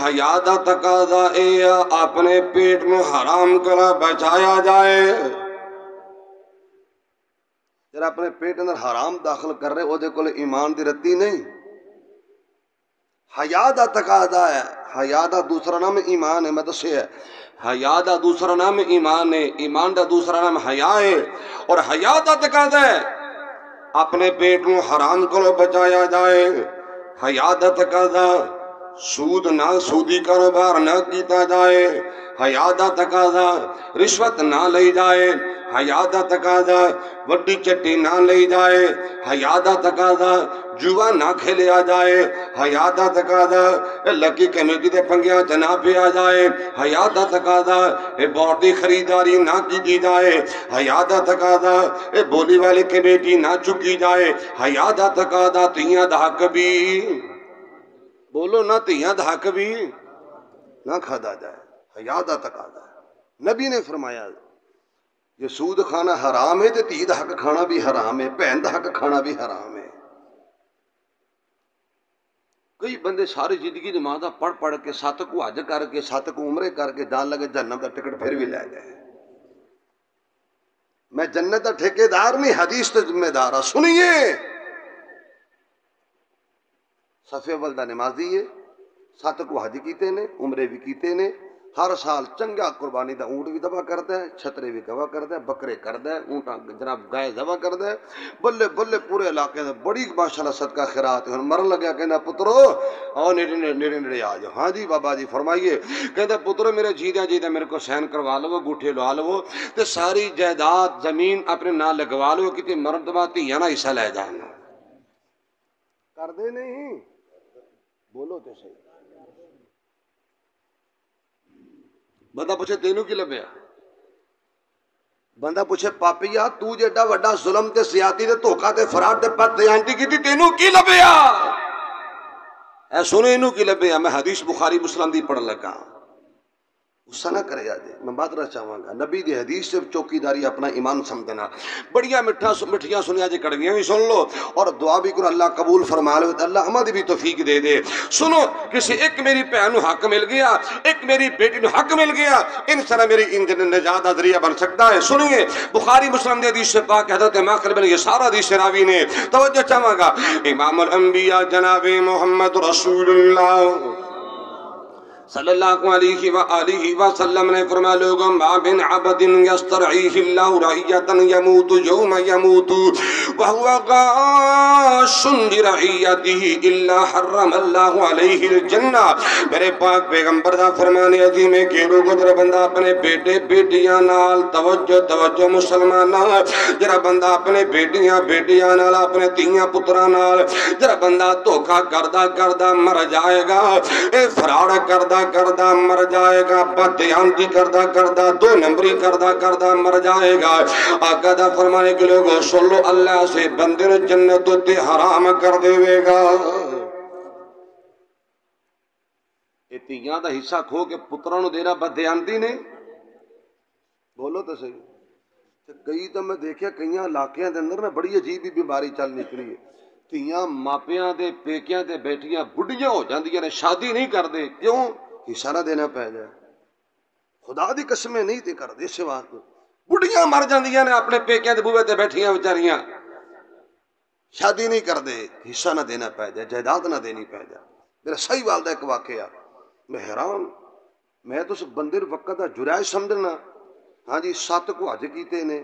حیا دا تقاضا اے اپنے پیٹ میں حرام کرا بچایا جائے۔ جب اپنے پیٹ اندر حرام داخل کر رہے او دے کول ایمان دی رتی نہیں، حیا دا تقاضا ہے۔ حیا دا دوسرا نام ایمان ہے، میں دسیا ہے، حیا دا دوسرا نام ایمان ہے، ایمان دا دوسرا نام حیا ہے، اور حیا دا تقاضا ہے اپنے پیٹ کو حرام کو بچایا جائے۔ حیا دا تقاضا سود نہ، سودی کاروبار نہ کیتا جائے، حیا دا تقاضا رشوت نہ لئی جائے، حیا دا تقاضا وڈی چٹی نہ لئی جائے، حیا دا تقاضا جوا نہ کھیلیا جائے، حیا دا تقاضا لکی کمیٹی دے پنگیاں جنا پیا جائے، حیا دا تقاضا بورڈ دی خریداری نہ کی جائے، حیا دا تقاضا بولی والی کمیٹی نہ چکی جائے، حیا دا تقاضا تیاں دا حق بھی، بولو نہ تیاں دا حق بھی نہ کھادا جائے۔ حیا دا تقاضا ہے۔ نبی نے فرمایا یہ سود کھانا حرام ہے، تے تھی دا حق کھانا بھی حرام ہے، بہن دا حق کھانا بھی حرام ہے۔ کئی بندے ساری زندگی نمازاں پڑھ پڑھ کے 7 کو حج کر کے 7 کو عمرے کر کے جان لگے جہنم دا ٹکٹ پھر بھی لے گئے۔ میں جنت دا ٹھیکیدار نہیں، حدیث تے ذمہ دار ہاں۔ سنیے، صفے اول دا نمازی ہے، 7 کو حج کیتے نے، عمرے بھی کیتے نے، ہر سال چنگا قربانی دا اونٹ بھی ذبح کردا ہے، چھترے بھی ذبح کردا ہے، بکرے کردا ہے، اونٹاں جناب گائے ذبح کردا ہے، بلے بلے پورے علاقے میں بڑی ماشاءاللہ صدقہ خیرات ہے۔ ہن مرن لگا کہندا پترو آؤ نیڑے نیڑے آ جاؤ۔ ہاں جی بابا جی فرمائیے۔ کہندا پترو میرے جیدہ میرے کو سین کروا لو، گوٹھے لوا لو تے ساری جائیداد زمین اپنے نام لگوا لو، کتے مرن تو بعد دھیاں نہ حصہ لے جان۔ کردے نہیں، بولو تے صحیح۔ بندہ پوچھے تینوں کی لبیا؟ بندہ پوچھے پاپیا تو جیڈا وڈا ظلم تے زیادتی تے دھوکا تے فراڈ تے بددیانتی کیتی تینوں کی لبیا؟ اے سنو اینوں کی لبیا؟ میں حدیث بخاری مسلم دی پڑھ لگا۔ غصہ نہ کرے آجے میں بات رہا چاہوں گا نبی دی حدیث سے چوکیداری اپنا ایمان سمجھنا بڑیاں مٹھیاں سنیا جے کڑویاں بھی سن لو اور دعا بھی کرو اللہ قبول فرما لو اللہ ہماری بھی توفیق دے دے سنو کسی ایک میری بہن نو حق مل گیا ایک میری بیٹی نو حق مل گیا انشاءاللہ میری انجن نجات دا ذریعہ بن سکتا ہے سنیے بخاری مسلم دی حدیث سے پاک حضرت ماخر بن یسار حدیث راوی نے توجہ چاہوں گا امام الانبیاء جناب محمد رسول اللہ صلی اللہ علیہ وآلہ وسلم نے فرمایا لوگوں ما بن عبد یسترعیہ اللہ رعیتا یموت یوم یموت وہو غاش برعیتہ الا حرم اللہ علیہ الجنہ میرے پاک پیغمبر دا فرمانے عظیم ہے کہ لوگوں جرا بندہ اپنے بیٹے بیٹیاں نال توجہ مسلمان جرا بندہ اپنے بیٹیاں نال اپنے تیاں پتران نال جرا بندہ دھوکا کردہ مر جائے گا اے فراڈ کردہ مر جائے گا بددیانتی کردہ دو نمبری کردہ مر جائے گا آقا دا فرمانے کے لوگوں سن لو اللہ سے بندے نے جنت تے حرام کر دے گا یہ تیاں دا حصہ کھو کے پترانو دینا بددیانتی نے بولو تو صحیح کئی تو میں دیکھیا کئی علاقیاں دے اندر بڑی عجیب ہی بیماری چل نکلی ہے تیاں ماپیاں دے پیکیاں دے بیٹیاں بڑھیاں ہو جاندیاں نے شادی نہیں کر دے کیوں حصہ نہ دینا پہ جائے خدا دی قسمیں نہیں تے کر دے سوا کو بڑھیاں مر جاندیاں نے اپنے پیکیاں دے بوے تے بیٹھیاں بیچاریاں شادی نہیں کر دے حصہ نہ دینا پہ جائے جائیداد نہ دینی پہ جائے میرا صحیح والدہ ایک واقعہ میں حیران میں تو اس بندے وقت دا جرائش سمجھنا ہاں جی 7 کو حج کیتے نے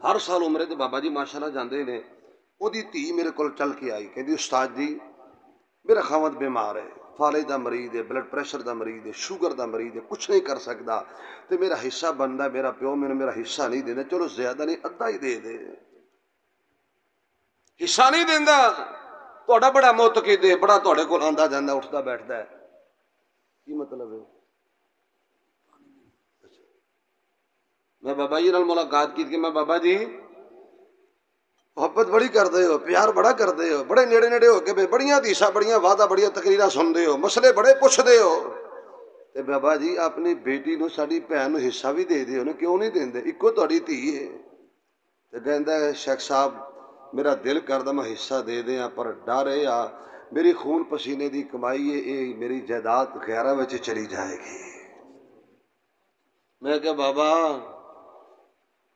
ہر سال عمرے تے بابا جی ماشاءاللہ جاندے نے وہ دی تھی میرے کول چل کے آئی کہ استاد جی میرا خاوند بیمار ہے فالج دا مریض ہے بلڈ پریشر دا مریض ہے شوگر دا مریض ہے کچھ نہیں کر سکتا تو میرا حصہ بنتا میرا پیو میں نے میرا حصہ نہیں دینا چلو زیادہ نہیں ادھا ہی دے دے حصہ نہیں دینا تھوڑا بڑا معتقد ہے بڑا تھوڑے کول آندا جاندا اٹھتا بیٹھتا ہے کی مطلب ہے میں بابا جی نال ملاقات کی کہ میں بابا جی محبت بڑی کر دے ہو پیار بڑا کر دے ہو بڑے نیڑے نیڑے ہو کے بڑیاں حدیثاں بڑیاں وعدہ بڑیاں تقریراں سن دے ہو مسئلے بڑے پوچھ دے ہو تے بابا جی اپنی بیٹی نو ساڈی بہن نو حصہ بھی دے دے ہو کیوں نہیں دیندے اکو تہاڈی دھی ہے تے کہندا ہے شیخ صاحب میرا دل کردا میں حصہ دے دیاں پر ڈر ہے میری خون پسینے دی کمائی ہے اے میری جائیداد غیراں وچ چلی جائے گی میں کہ بابا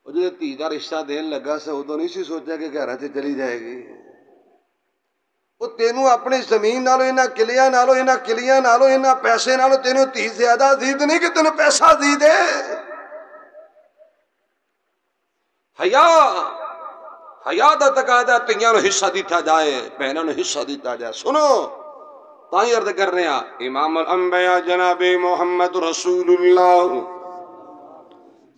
وہ جو دھی کا رشتہ دین لگا سا ادو نہیں سی سوچا کہ گھر سے چلی جائے گی وہ تینوں اپنی زمین نالو انہاں کلیاں نالو انہاں پیسے نالو تینوں دھی زیادہ زید نہیں کہ تینوں پیسہ دی دے حیا دا تقاضا تیاں نو حصہ دیتا جائے بہنوں نو حصہ دیتا جائے سنو تائیں عرض کر رہے ہیں امام الانبیاء جناب محمد رسول اللہ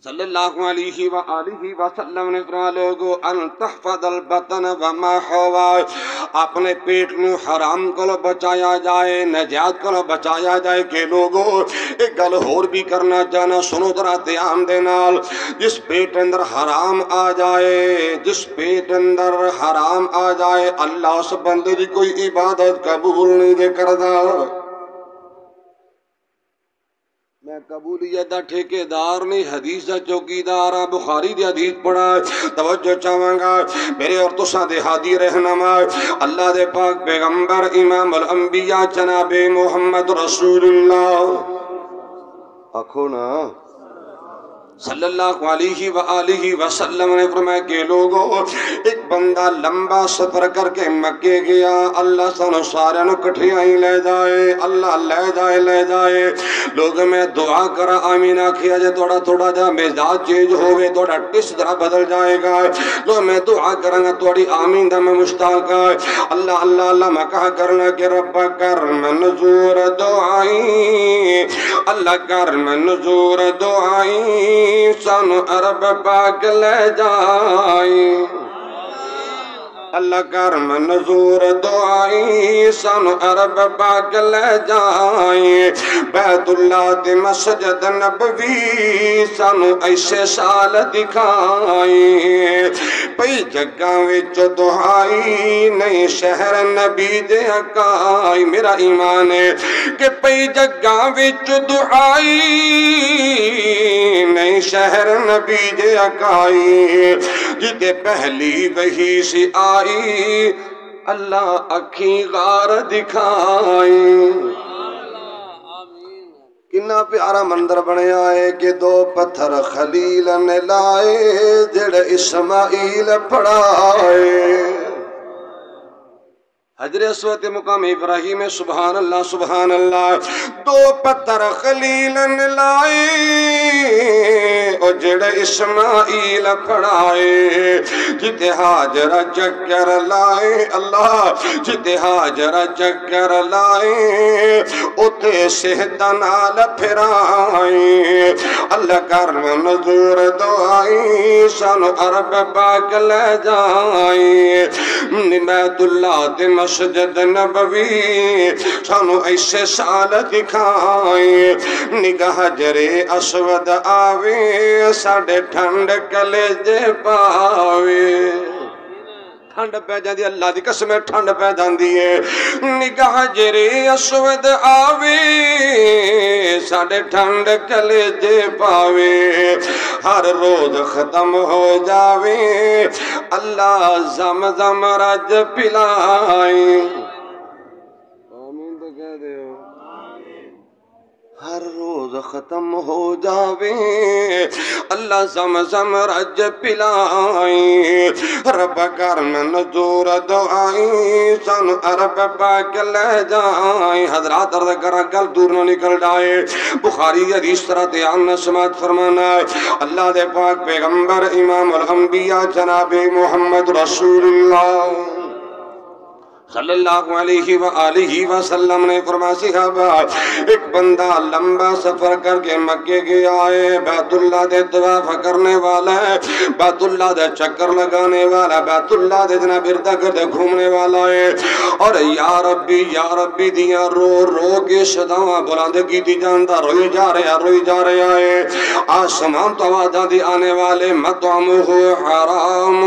صلی اللہ علیہ وآلہ وسلم نے فرمایا لوگو ان تحفظ البطن وما حوا اپنے پیٹ نو حرام کو بچایا جائے نجات کو بچایا جائے کہ لوگو ایک گل اور بھی کرنا چاہنا سنو ذرا دھیان دے نال جس پیٹ اندر حرام آ جائے اللہ اس بندے دی کوئی عبادت قبول نہیں دے کردا میں قبولیت دا ٹھیکیدار نہیں حدیث دا چوکیدار بخاری دی حدیث پڑھا توجہ چاہوں گا میرے اور تساں دے ہادی رہنما اللہ دے پاک پیغمبر امام الانبیاء جناب محمد رسول اللہ آکھو نا صلی اللہ علیہ وآلہ وسلم نے فرمایا کہ لوگوں ایک بندہ لمبا سفر کر کے مکے گیا اللہ سانو سارے نو کٹھیائی لے جائے اللہ لے جائے لوگ میں دعا کرا آمین آکھیا جے تھوڑا جا مزاج چینج ہوئے تھوڑا ٹس طرح بدل جائے گا لوگ میں دعا کروں گا تھوڑی آمین دا میں مشتاق اللہ میں کہا کرنا کہ رب کر منظور دعائی اللہ کر منظور دعائی سانو عرب پاک لے جائی اللہ کرم نظور دعائی سن عرب پاک لے جائیں بیت اللہ دی مسجد نبوی سن ایسے سال دکھائیں پئی جگہ وچ دعائی نئی شہر نبی دے اکائی میرا ایمان ہے کہ پئی جگہ وچ دعائی نئی شہر نبی دے اکائی جتے پہلی وہی سی آئی اللہ اکھی غار دکھائی کنا پیارا مندر بنیا ہے کہ دو پتھر خلیل نے لائے جڑ اسماعیل پڑھائے حجر اسود مقام ابراہیم سبحان اللہ دو پتھر خلیل نے لائے او جڑ اسماعیل پڑھائے جتے حاجر چکر لائے اللہ جتے حاجر چکر لائے اتے سہدہ نال پھرائے اللہ کرم نظور دعائی سانو عرب پاک لے جائیں بیت اللہ دی مسجد نبوی سانو ایسے سال دکھائیں نگاہ جرے اسود آوے ساڑھے ٹھنڈ کلیجے پاوے ٹھنڈ پہ جاندی اللہ دی قسم ٹھنڈ پہ جاندی ہے نگاہ جرے اسود آوے ساڑھے ٹھنڈ کلیجے پاوے ہر روز ختم ہو جاوے اللہ زمزم رج پلائیں آمین تو کہہ دے ہو ہر روز ختم ہو جاوے اللہ زمزم رج پلائیں رب کرم نظور دعائیں سن عرب پاک لے جائیں حضرات عرض کرا گل دور نہ نکل جائے بخاری حدیث طرح دیان سماعت فرمانا اللہ دے پاک پیغمبر امام الانبیاء جناب محمد رسول اللہ صلی اللہ علیہ وآلہ وسلم نے فرمایا صحابہ ایک بندہ لمبا سفر کر کے مکے گیا ہے بیت اللہ دے طواف کرنے والا ہے بیت اللہ دے چکر لگانے والا بیت اللہ دے جناب ارد گرد گھومنے والا ہے اور یا ربی دیاں رو رو کے صداواں بلند کیتی جاندا روئی جا رہا ہے آسمان تو آوازاں دی آنے والے مطعمہ حرام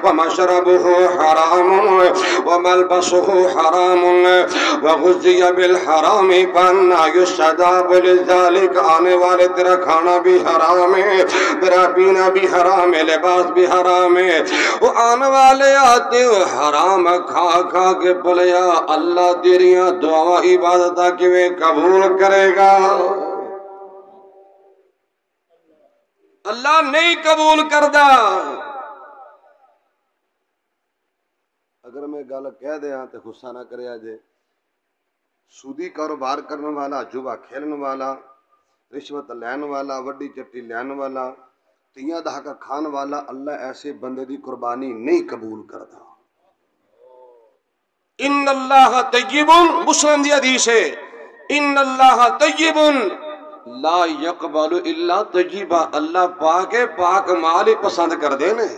ومشربه حرام وملبسه حرام وغذی بالحرام فانا یستجاب لذلك آنے والے تیرا کھانا بھی حرام ہے تیرا پینا بھی حرام ہے لباس بھی حرام ہے وہ آنے والے آتے حرام کھا کھا کے بولیا اللہ تیریاں دعا عبادتہ کی وہ قبول کرے گا اللہ نہیں قبول کردہ اگر میں گل کہہ دیاں تو غصہ نہ کرے آجے سودی کاروبار کرنے والا جوا کھیلنے والا رشوت لین والا وڈی چٹی لین والا تیاں دہاکہ کھان والا اللہ ایسے بندے دی قربانی نہیں قبول کرتا ان اللہ طیب مسلم دی حدیث ہے ان اللہ طیب لا یقبل الا طیبا اللہ پاک مال پسند کر دینے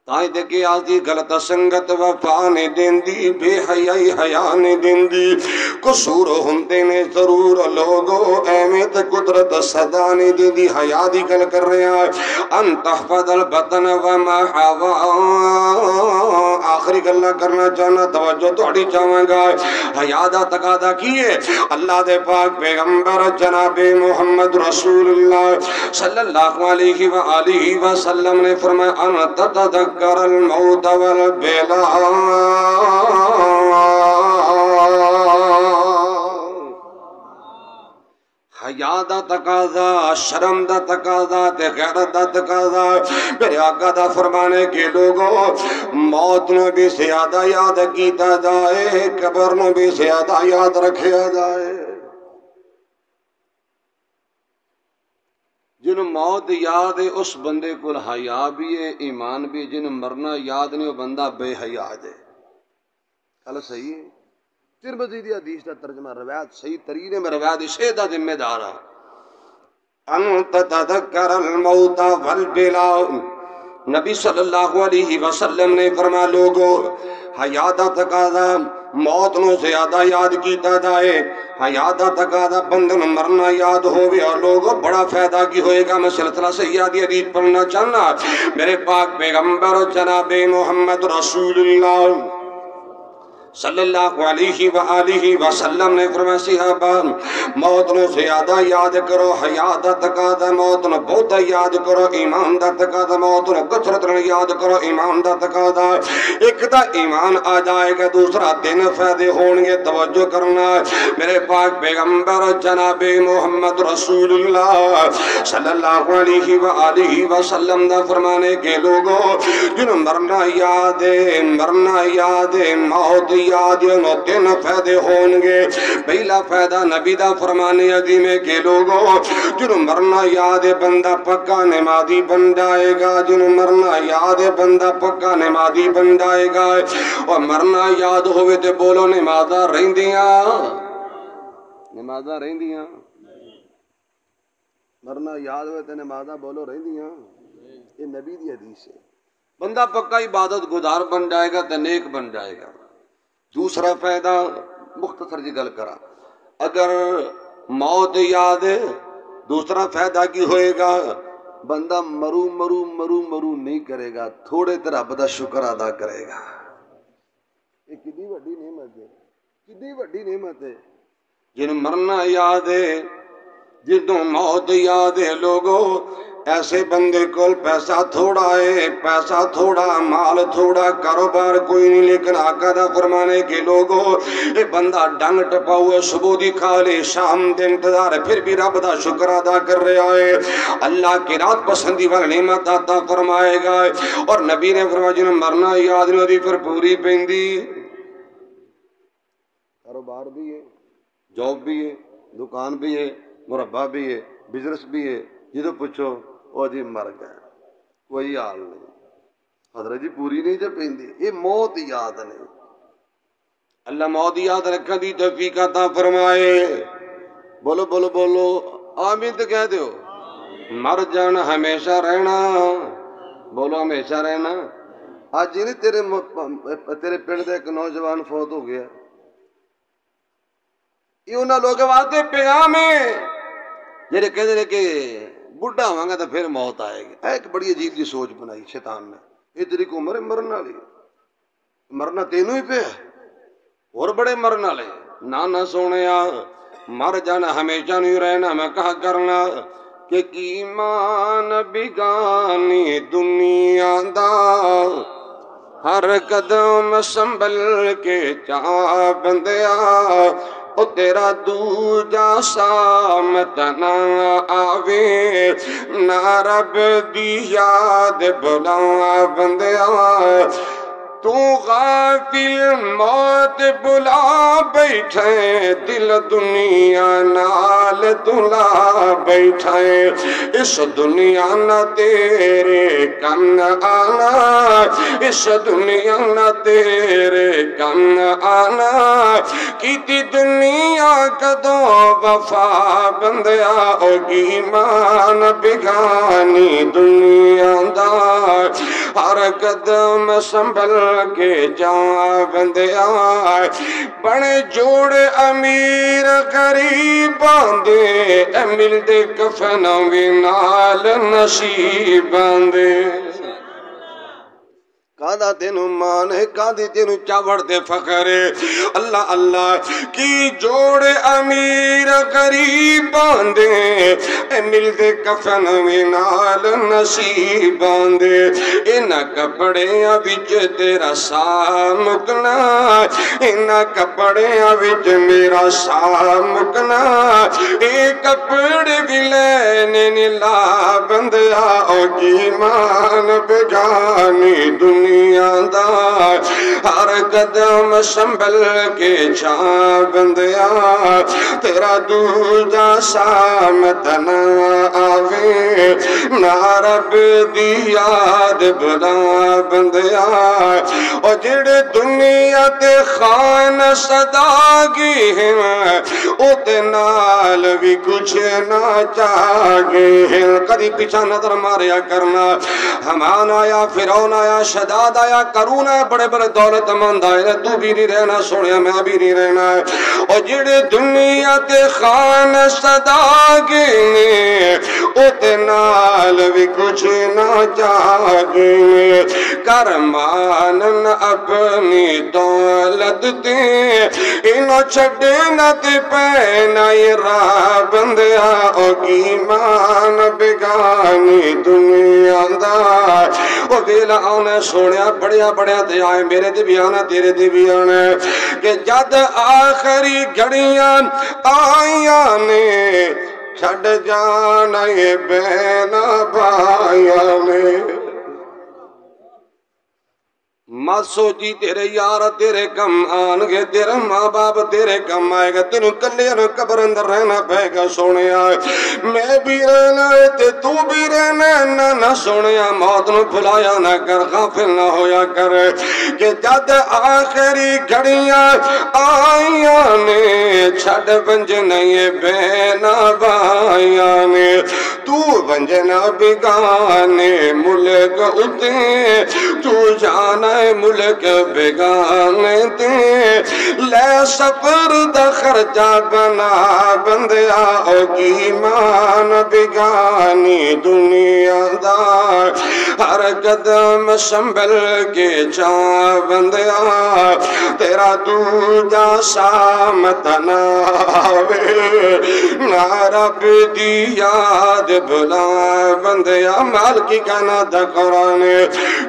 تائیں دیکھے آزی غلط سنگت وفانے دین دی بے حیائی حیانے دین دی قصور ہندے نے ضرور لوگو احمد قدرت صدانے دین دی حیاء دی گل کر رہے ہیں ان تحفظ البطن وما حوا آخری گلہ کرنا چاہنا توجہ توڑی چاہوں گا حیاء دا تقاضا کیے اللہ دے پاک پیغمبر جناب محمد رسول اللہ صلی اللہ علیہ وآلہ وسلم نے فرمایا ان تتذکر الموت والبلا حیاء دا تقاضا شرم دا تقاضا غیرت دا تقاضا میرے آقا دا فرمانے کے لوگوں موت نو بھی زیادہ یاد کیتا جائے قبر نو بھی زیادہ یاد رکھیا جائے جن موت یاد ہے اس بندے کو حیاء بھی ہے ایمان بھی ہے جن مرنا یاد نہیں وہ بندہ بے حیاء ہے کل صحیح ہے ترمذی دی حدیث دا ترجمہ روایت صحیح ترین میں روایت اسے دا ذمہ دارا ان تتذکر الموت والبلا نبی صلی اللہ علیہ وسلم نے فرمایا لوگو حیات دا تقاضا موت نو زیادہ یاد کیتا جائے، حیات دا تقاضا بندن مرنا یاد ہوئے، اور لوگو بڑا فائدہ کی ہوئے گا۔ میں سلسلہ سیادی حدیث پڑھنا چاہنا، میرے پاک پیغمبر جناب محمد رسول اللہ صلی اللہ علیہ وآلہ وسلم نے فرمایا صحابہ موت نو زیادہ یاد کرو، حیات دا تقاضا موت نو بہت یاد کرو، ایمان دا تقاضا موت نو کثرت نال یاد کرو، ایمان دا تقاضا ایک دا ایمان آ جائے گا، دوسرا دن فائدے ہون گے۔ توجہ کرنا، میرے پاک پیغمبر جناب محمد رسول اللہ صلی اللہ علیہ وآلہ وسلم دا فرمانے کے لوگوں جنہوں مرنا یاد ہے، مرنا یاد ہے، موت یاد نو تین فائدے ہون گے۔ پہلا فائدہ نبی دا فرمانے عظیم ہے کہ لوگوں جنہوں مرنا یاد ہے بندہ پکا نمازی بن جائے گا، جنہوں مرنا یاد ہے بندہ پکا نمازی بن جائے گا۔ اور مرنا یاد ہوئے تے بولو نمازاں رہندیاں، نمازاں رہندیاں، مرنا یاد ہوئے تے نمازاں بولو رہندیاں، یہ نبی دی حدیث ہے۔ بندہ پکا عبادت گزار بن جائے گا تے نیک بن جائے گا۔ دوسرا فائدہ مختصر جی گل کرا، اگر موت یاد ہے دوسرا فائدہ کی ہوئے گا، بندہ مرو مرو مرو مرو نہیں کرے گا، تھوڑے تے رب دا شکر ادا کرے گا۔ یہ کتنی بڑی نعمت ہے، کتنی بڑی نعمت ہے۔ جن مرنا یاد ہے، جنوں موت یاد ہے، لوگوں ایسے بندے کو پیسہ تھوڑا ہے، پیسہ تھوڑا، مال تھوڑا، کاروبار کوئی نہیں، لیکن آقا دا فرمانے کے لوگوں یہ بندہ ڈنگ ٹپا ہوا صبح دی کھا لے، شام دے انتظار ہے، پھر بھی رب دا شکر ادا کر رہا ہے، اللہ کی رات پسندی والی نعمت عطا فرمائے گا۔ اور نبی نے فرمایا جنہوں مرنا یاد نہیں ہوتی پھر پوری پیندی، کاروبار بھی ہے، جاب بھی ہے، دکان بھی ہے، مربع بھی ہے، بزنس بھی ہے، جدو پوچھو وہ جی مر گئے، کوئی حال نہیں، حضرت جی پوری نہیں جب پیندی، یہ موت یاد نہیں۔ اللہ موت یاد رکھا دی توفیق عطا فرمائے۔ بولو بولو بولو آمین تو کہہ دیو، مر جانا ہمیشہ رہنا، بولو ہمیشہ رہنا۔ آج جی نہیں تیرے پنڈ دے ایک نوجوان فوت ہو گیا، یہ انہاں لوگ واسطے پیغام ہے جڑے کہتے ہیں کہ بڑھا ہوں گا تو پھر موت آئے گی۔ ایک بڑی عجیب جی سوچ بنائی شیطان نے، یہ تیری کو عمر ہے مرن والی، مرنا تینوں ہی پہ ہے، اور بڑے مرن والے نہ سونیا، مر جانا ہمیشہ نہیں رہنا۔ میں کہا کرنا کہ ایمان بگانی دنیا دا ہر قدم سنبھل کے چاہ بندیا، او تیرا دوجا سامت نہ آوے، نہ رب دی یاد بلا بندیا، تو غافل موت بلا بیٹھے، دل دنیا نال تلا بیٹھے، اس دنیا نہ تیرے کم آنا، اس دنیا نہ تیرے کم آنا، کیتی دنیا کدو وفا بندیا، او ایمان بگانی دنیا دا ہر قدم سنبھل کے جا بندیا، بڑے جوڑ امیر غریب باندے، اے مل دے کفن وی نال نصیب باندے۔ کادا تینو مان ہے، کادی تینو چاوڑ دے فخر ہے، اللہ اللہ کی جوڑ امیر غریب باندے، اے مل دے کفن وی نال نصیب باندے، انہاں کپڑیاں وچ تیرا سا مکنا، انہاں کپڑیاں وچ میرا سا مکنا، اے کپڑے بھی لینے لا بندیا، او ایمان بگانی دنیا دنیا دا ہر قدم سنبھل کے چاں بندیا تیرا دوجا سامت نہ آوے نہ رب دی یاد بلا بندیا اور جڑے دنیا تے خان صدا گی ہیں اوتے نال بھی کچھ نہ چاہگے ہیں کدی پیچھا نظر ماریا کرنا حمان آیا فرعون آیا شداد آیا قارون آیا بڑے بڑے دولت مند آئے تو بھی نہیں رہنا سوڑیا میں بھی نہیں رہنا اور جڑے دنیا تے خان صدا گی ہیں اوتے نال بھی کچھ نہ چاہگے کرمانن اپنی دولت تے انہوں چھڑنا تے پہنا یہ راہ بندیا اوگی مان بگانی دنیا دا او ویلا آنے سوڑیا بڑیا بڑیا تے آئے میرے دے بھی آنا تیرے دے بھی آنا کہ جد آخری گھڑیاں آئیاں نے چھڑ جانا یہ بہنا بھائیاں نے مت سوچی تیرے یار تیرے کم آن گے تیرے ماں باپ تیرے کم آئے گا تینوں کلے قبر اندر رہنا پہ گا سونے آئے میں بھی رہنا ہے تے تو بھی رہنا ہے نہ سونے آئے موت نو بھلایا نہ کر غافل نہ ہویا کر کہ جد آخری گھڑیاں آئیاں نے چھڑ بنجنا یہ بہنا بھائیاں نے تو بنجنا بگانے ملک اتے تو جانا ملک بگانے دے لے سفر دا خرچہ بنا بندیا اوگی مان بگانی دنیا دا ہر قدم سنبھل کے چاں بندیا تیرا دوجا سامت نہ آوے نہ رب دی یاد بھلا بندیا مالکی کہنا دا قرآن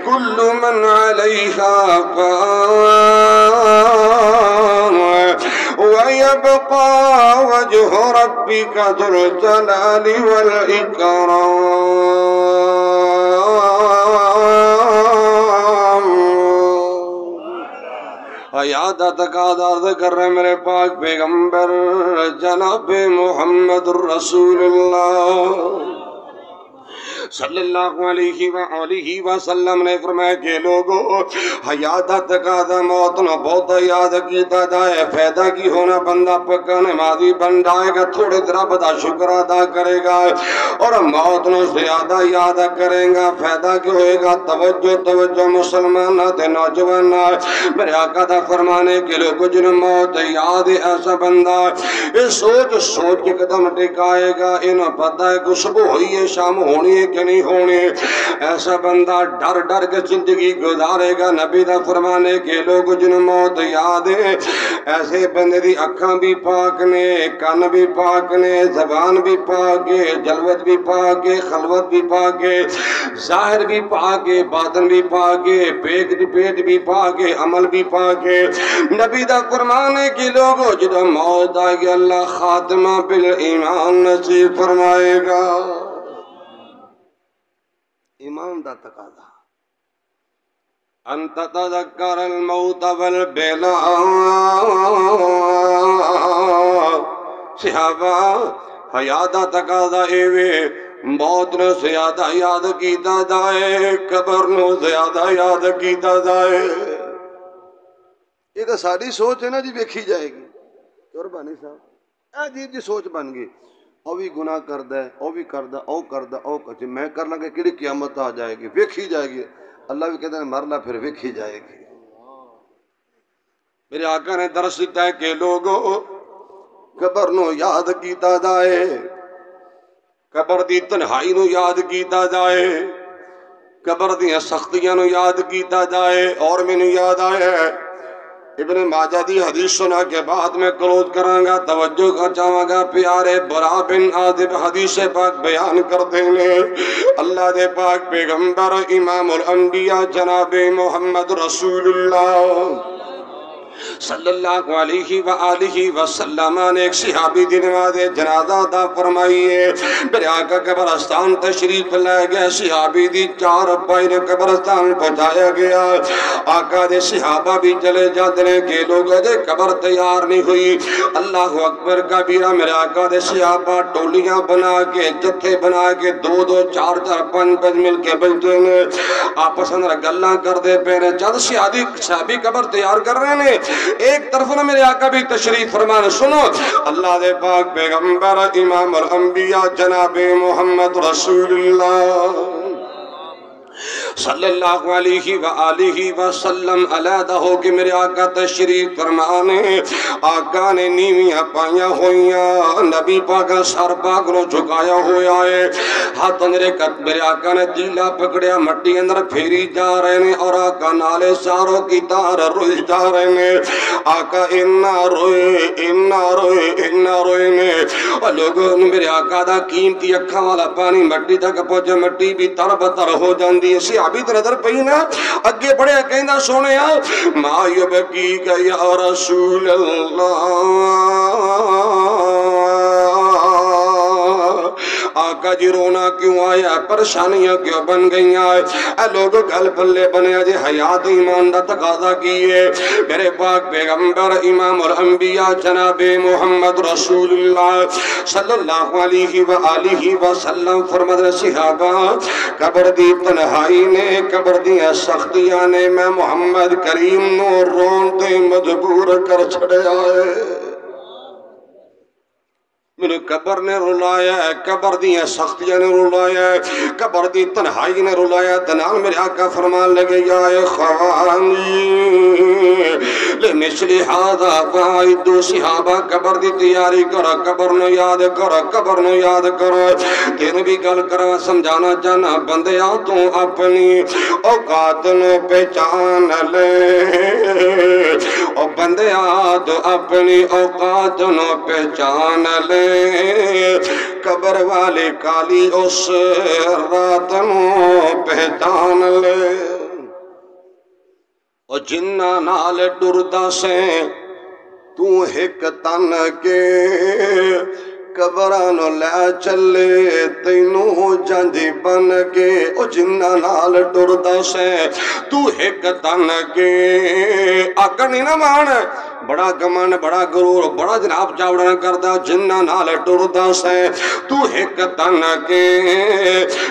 کل من علیہ وَيَبْقَى وَجْهُ رَبِّكَ ذُو الْجَلَالِ وَالْإِكْرَامِ یاد تقاضا عرض کر رہے میرے پاک پیغمبر جناب محمد رسول اللہ صلی اللہ علیہ وآلہ وسلم نے فرمایا کہ لوگو حیات تقاضا موت نہ بہت یاد کیتا جائے فائدہ کی ہونا بندہ پکا نمازی بن جائے گا تھوڑے طرح بدا شکر ادا کرے گا اور موت نہ زیادہ یاد کریں گا فائدہ کی ہوئے گا توجہ مسلمان تے نوجوان میرے آقا دا فرمانے کے لوگو جن موت یاد ایسا بندہ اس سوچ کے قدم ٹکائے گا انہوں پتہ ہے کہ صبح ہوئی ہے شام ہونی ہے کہ نہیں ہونے ایسا بندہ ڈر ڈر کے زندگی گزارے گا نبی دا فرمانے کے لوگ جن موت یاد ہے ایسے بندے دی اکھاں بھی پاک نے کان بھی پاک نے زبان بھی پاک ہے جلوت بھی پاک ہے خلوت بھی پاک ہے ظاہر بھی پاک ہے باطن بھی پاک ہے پیٹ بھی پاک ہے عمل بھی پاک ہے نبی دا فرمانے کے لوگ جن موت آئے گا اللہ خاتمہ بالایمان نصیب فرمائے گا ایمان دا تقاضا انت تذکر الموت والبلا صحابہ حیات دا تقاضا ایوے موت نو زیادہ یاد کیتا جائے قبر نو زیادہ یاد کیتا جائے یہ تو ساری سوچ ہے نا جی ویکھی جائے گی قربانی صاحب عجیب جی سوچ بن گئی او بھی گناہ کردہ ہے او بھی کردہ او کردہ او کردہ میں کر لگے کیڑی قیامت آ جائے گی ویکھی جائے گی اللہ بھی کہتے ہیں مرلا پھر ویکھی جائے گی میرے آقا نے درس دیتا ہے کہ لوگوں قبر نو یاد کیتا جائے قبر دی تنہائی نو یاد کیتا جائے قبر دی سختیاں نو یاد کیتا جائے اور میں نو یاد آیا ہے ابن ماجہ دی حدیث سنا کے بعد میں کلوز کروں گا توجہ کا چاہوں گا پیارے برا بن عازب حدیث پاک بیان کر دینے اللہ دے پاک پیغمبر امام الانبیاء جناب محمد رسول اللہ صلی اللہ علیہ وآلہ وسلم نے ایک صحابی دی نماز جنازہ ادا فرمائی ہے، میرے آقا قبرستان تشریف لے گئے، صحابی دی چار پائی نے قبرستان پہنچایا گیا، آقا دے صحابہ بھی چلے جاتے ہیں کہ لوگ دے قبر تیار نہیں ہوئی، اللہ اکبر کبیرہ، میرے آقا دے صحابہ ٹولیاں بنا کے جتھے بنا کے دو دو چار چار پانچ پانچ مل کے بیٹھے ہیں، آپس اندر گلاں کر دے پے نے، چند صحابی قبر تیار کر رہے ہیں، ایک طرف نہ میرے آقا بھی تشریف فرمان، سنو اللہ دے پاک پیغمبر امام الانبیاء جناب محمد رسول اللہ صلی اللہ علیہ وآلہ وسلم علیحدہ ہو کہ میرے آقا تشریف فرمانے، آقا نے نیویاں پائیاں ہوئیاں، نبی پاک سر پاک رو جھکایا ہویا ہے، ہاتھ اندرے کت میرے آقا نے تیلا پکڑیا مٹی اندر پھیری جا رہے ہیں، اور آقا نالے ساروں کی تار روئی جا رہے ہیں، آقا انہا روئے نے، اور لوگوں نے میرے آقا دا قیمتی اکھا والا پانی مٹی تک پہنچے، مٹی بھی تر بتر ہو جاندی ہے، صحابی تے نظر پہینا اگے بڑے کہندہ سونے ما یبکیک یا رسول اللہ، آقا جی رونا کیوں آیا، پریشانیاں کیوں بن گئی آئے، اے لوگ گل پلے بنے جی حیات ایمان دا تقاضا کیے، میرے پاک پیغمبر امام الانبیاء جناب محمد رسول اللہ صلی اللہ علیہ وآلہ وسلم فرماتے صحابہ قبر دی تنہائی نے، قبر دی سختیاں نے میں محمد کریم نو رون تے مجبور کر چھڑے آئے، میرے قبر نے رلایا ہے، قبر دی سختیاں نے رلایا ہے، قبر دی تنہائی نے رلایا، دنال میرے آقا فرمان لگے یا اخوانی لمثل هذا فاعدوا صحابہ قبر دی تیاری کرو، قبر نو یاد کرو، قبر نو یاد کرو، تینوں بھی گل کرو سمجھانا چاہنا بندیاں تو اپنی اوقات نو پہچان لے، او بندیاں تو اپنی اوقات نو پہچان لے، قبر والے کالی اس رات نو پہچان لے، او جنہ نال ڈردہ سے تو ایک تن کے قبرانو لے چلے تینوں جنجی بن کے، او جنہ نال ڈردہ سے تو ایک تن کے، آقا نہیں نہ مان بڑا گمان بڑا غرور بڑا جناب چاوڑا کردا، جنہ نال ٹردا سے تو ایک تن کے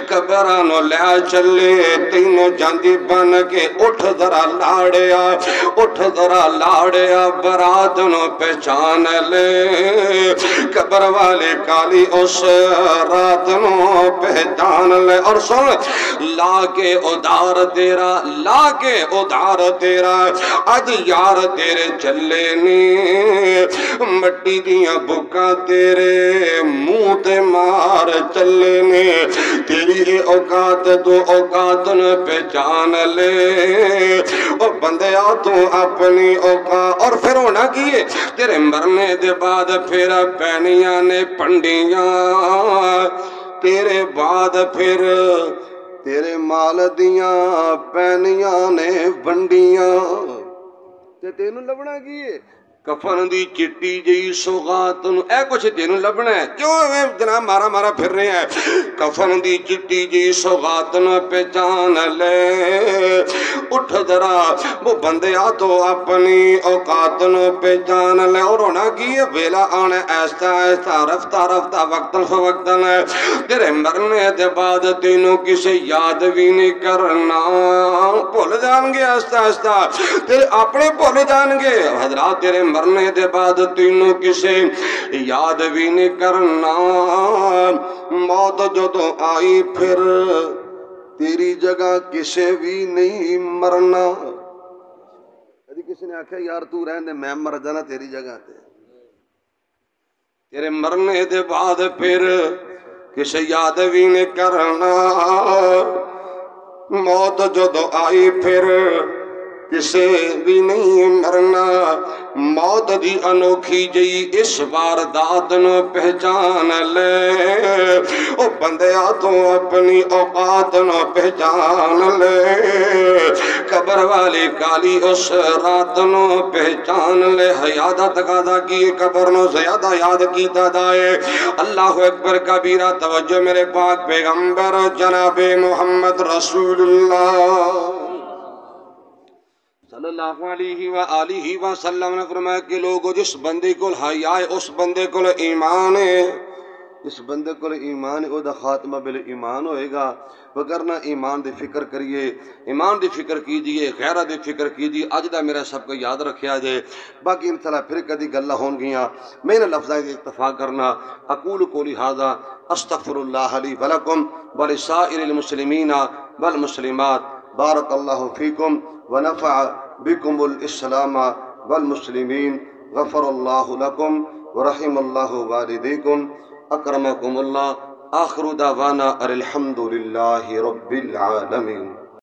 قبرانو لے چلے تینوں جاندی بن کے، اٹھ ذرا لاڑیا اٹھ ذرا لاڑیا برات نو پہچان لے، قبر والے کالی اس رات نو پہچان لے، اور سن لا کے ادار تیرا لا کے ادار تیرا اج یار تیرے چلے مٹی دیاں بکاں تیرے منہ تے مار چلے نے، تیری اوقات تو اوقات نے پہچان لے، او بندیا تو اپنی اوقات، اور پھر ہونا کیے تیرے مرنے دے بعد پھر پینیاں نے پنڈیاں، تیرے بعد پھر تیرے مال دیاں پینیاں نے ونڈیاں، تے تینوں لبنا کیے کفن دی چٹی جئی سوغات نو، اے کچھ تینوں لبنا ہے، کیوں میں جناب مارا مارا پھر رہے ہیں، کفن دی چٹی جئی سوغات نو پہچان لے، اٹھ ذرا وہ بندیا تو اپنی اوقات نو پہچان لے، اور ہونا کیے ویلا آنے ایسا ایسا رفتہ رفتہ وقتاً فوقتاً ہے، تیرے مرنے دے بعد تینوں کسے یاد بھی نہیں کرنا، بھول جان گے ایسا ایسا تیرے اپنے بھول جان گے، حضرات تیرے مرنے دے بعد تینوں کسے یاد بھی نہیں کرنا، موت جو تو آئی پھر تیری جگہ کسے بھی نہیں مرنا، کسی نے آکھا یار تو رہن دے میں مر جانا تیری جگہ تے، تیرے مرنے دے بعد پھر کسے یاد بھی نہیں کرنا، موت جو تو آئی پھر کسے بھی نہیں مرنا موت دی انوکھی جئی اس واردات نو پہچان لے او بندیا تو اپنی اوقات نو پہچان لے قبر والی کالی اس رات نو پہچان لے حیادہ تقاضا کی قبر نو زیادہ یاد کیتا دائے اللہ اکبر کبیرہ توجہ میرے پاک پیغمبر جناب محمد رسول اللہ صلی اللہ علیہ وآلہ وسلم نے فرمایا کہ لوگو جس بندے کو حیا ہے اس بندے کو ایمان ہے جس بندے کو ایمان ہے او دا خاتمہ بل ایمان ہوئے گا وگرنہ ایمان دی فکر کریے ایمان دی فکر کیجئے غیرہ دی فکر کیجئے اج دا میرا سب کو یاد رکھیا جائے باقی انشاءاللہ پھر کدی گلہ ہون گیاں میں نے لفظائیں دی اتفاق کرنا اقول قولی ھذا استغفر اللہ لی ولکم ولسائر المسلمین والمسلمات بارک اللہ فیکم ونفع بكم الإسلام والمسلمين غفر الله لكم ورحم الله والديكم أكرمكم الله آخر دعوانا الحمد لله رب العالمين.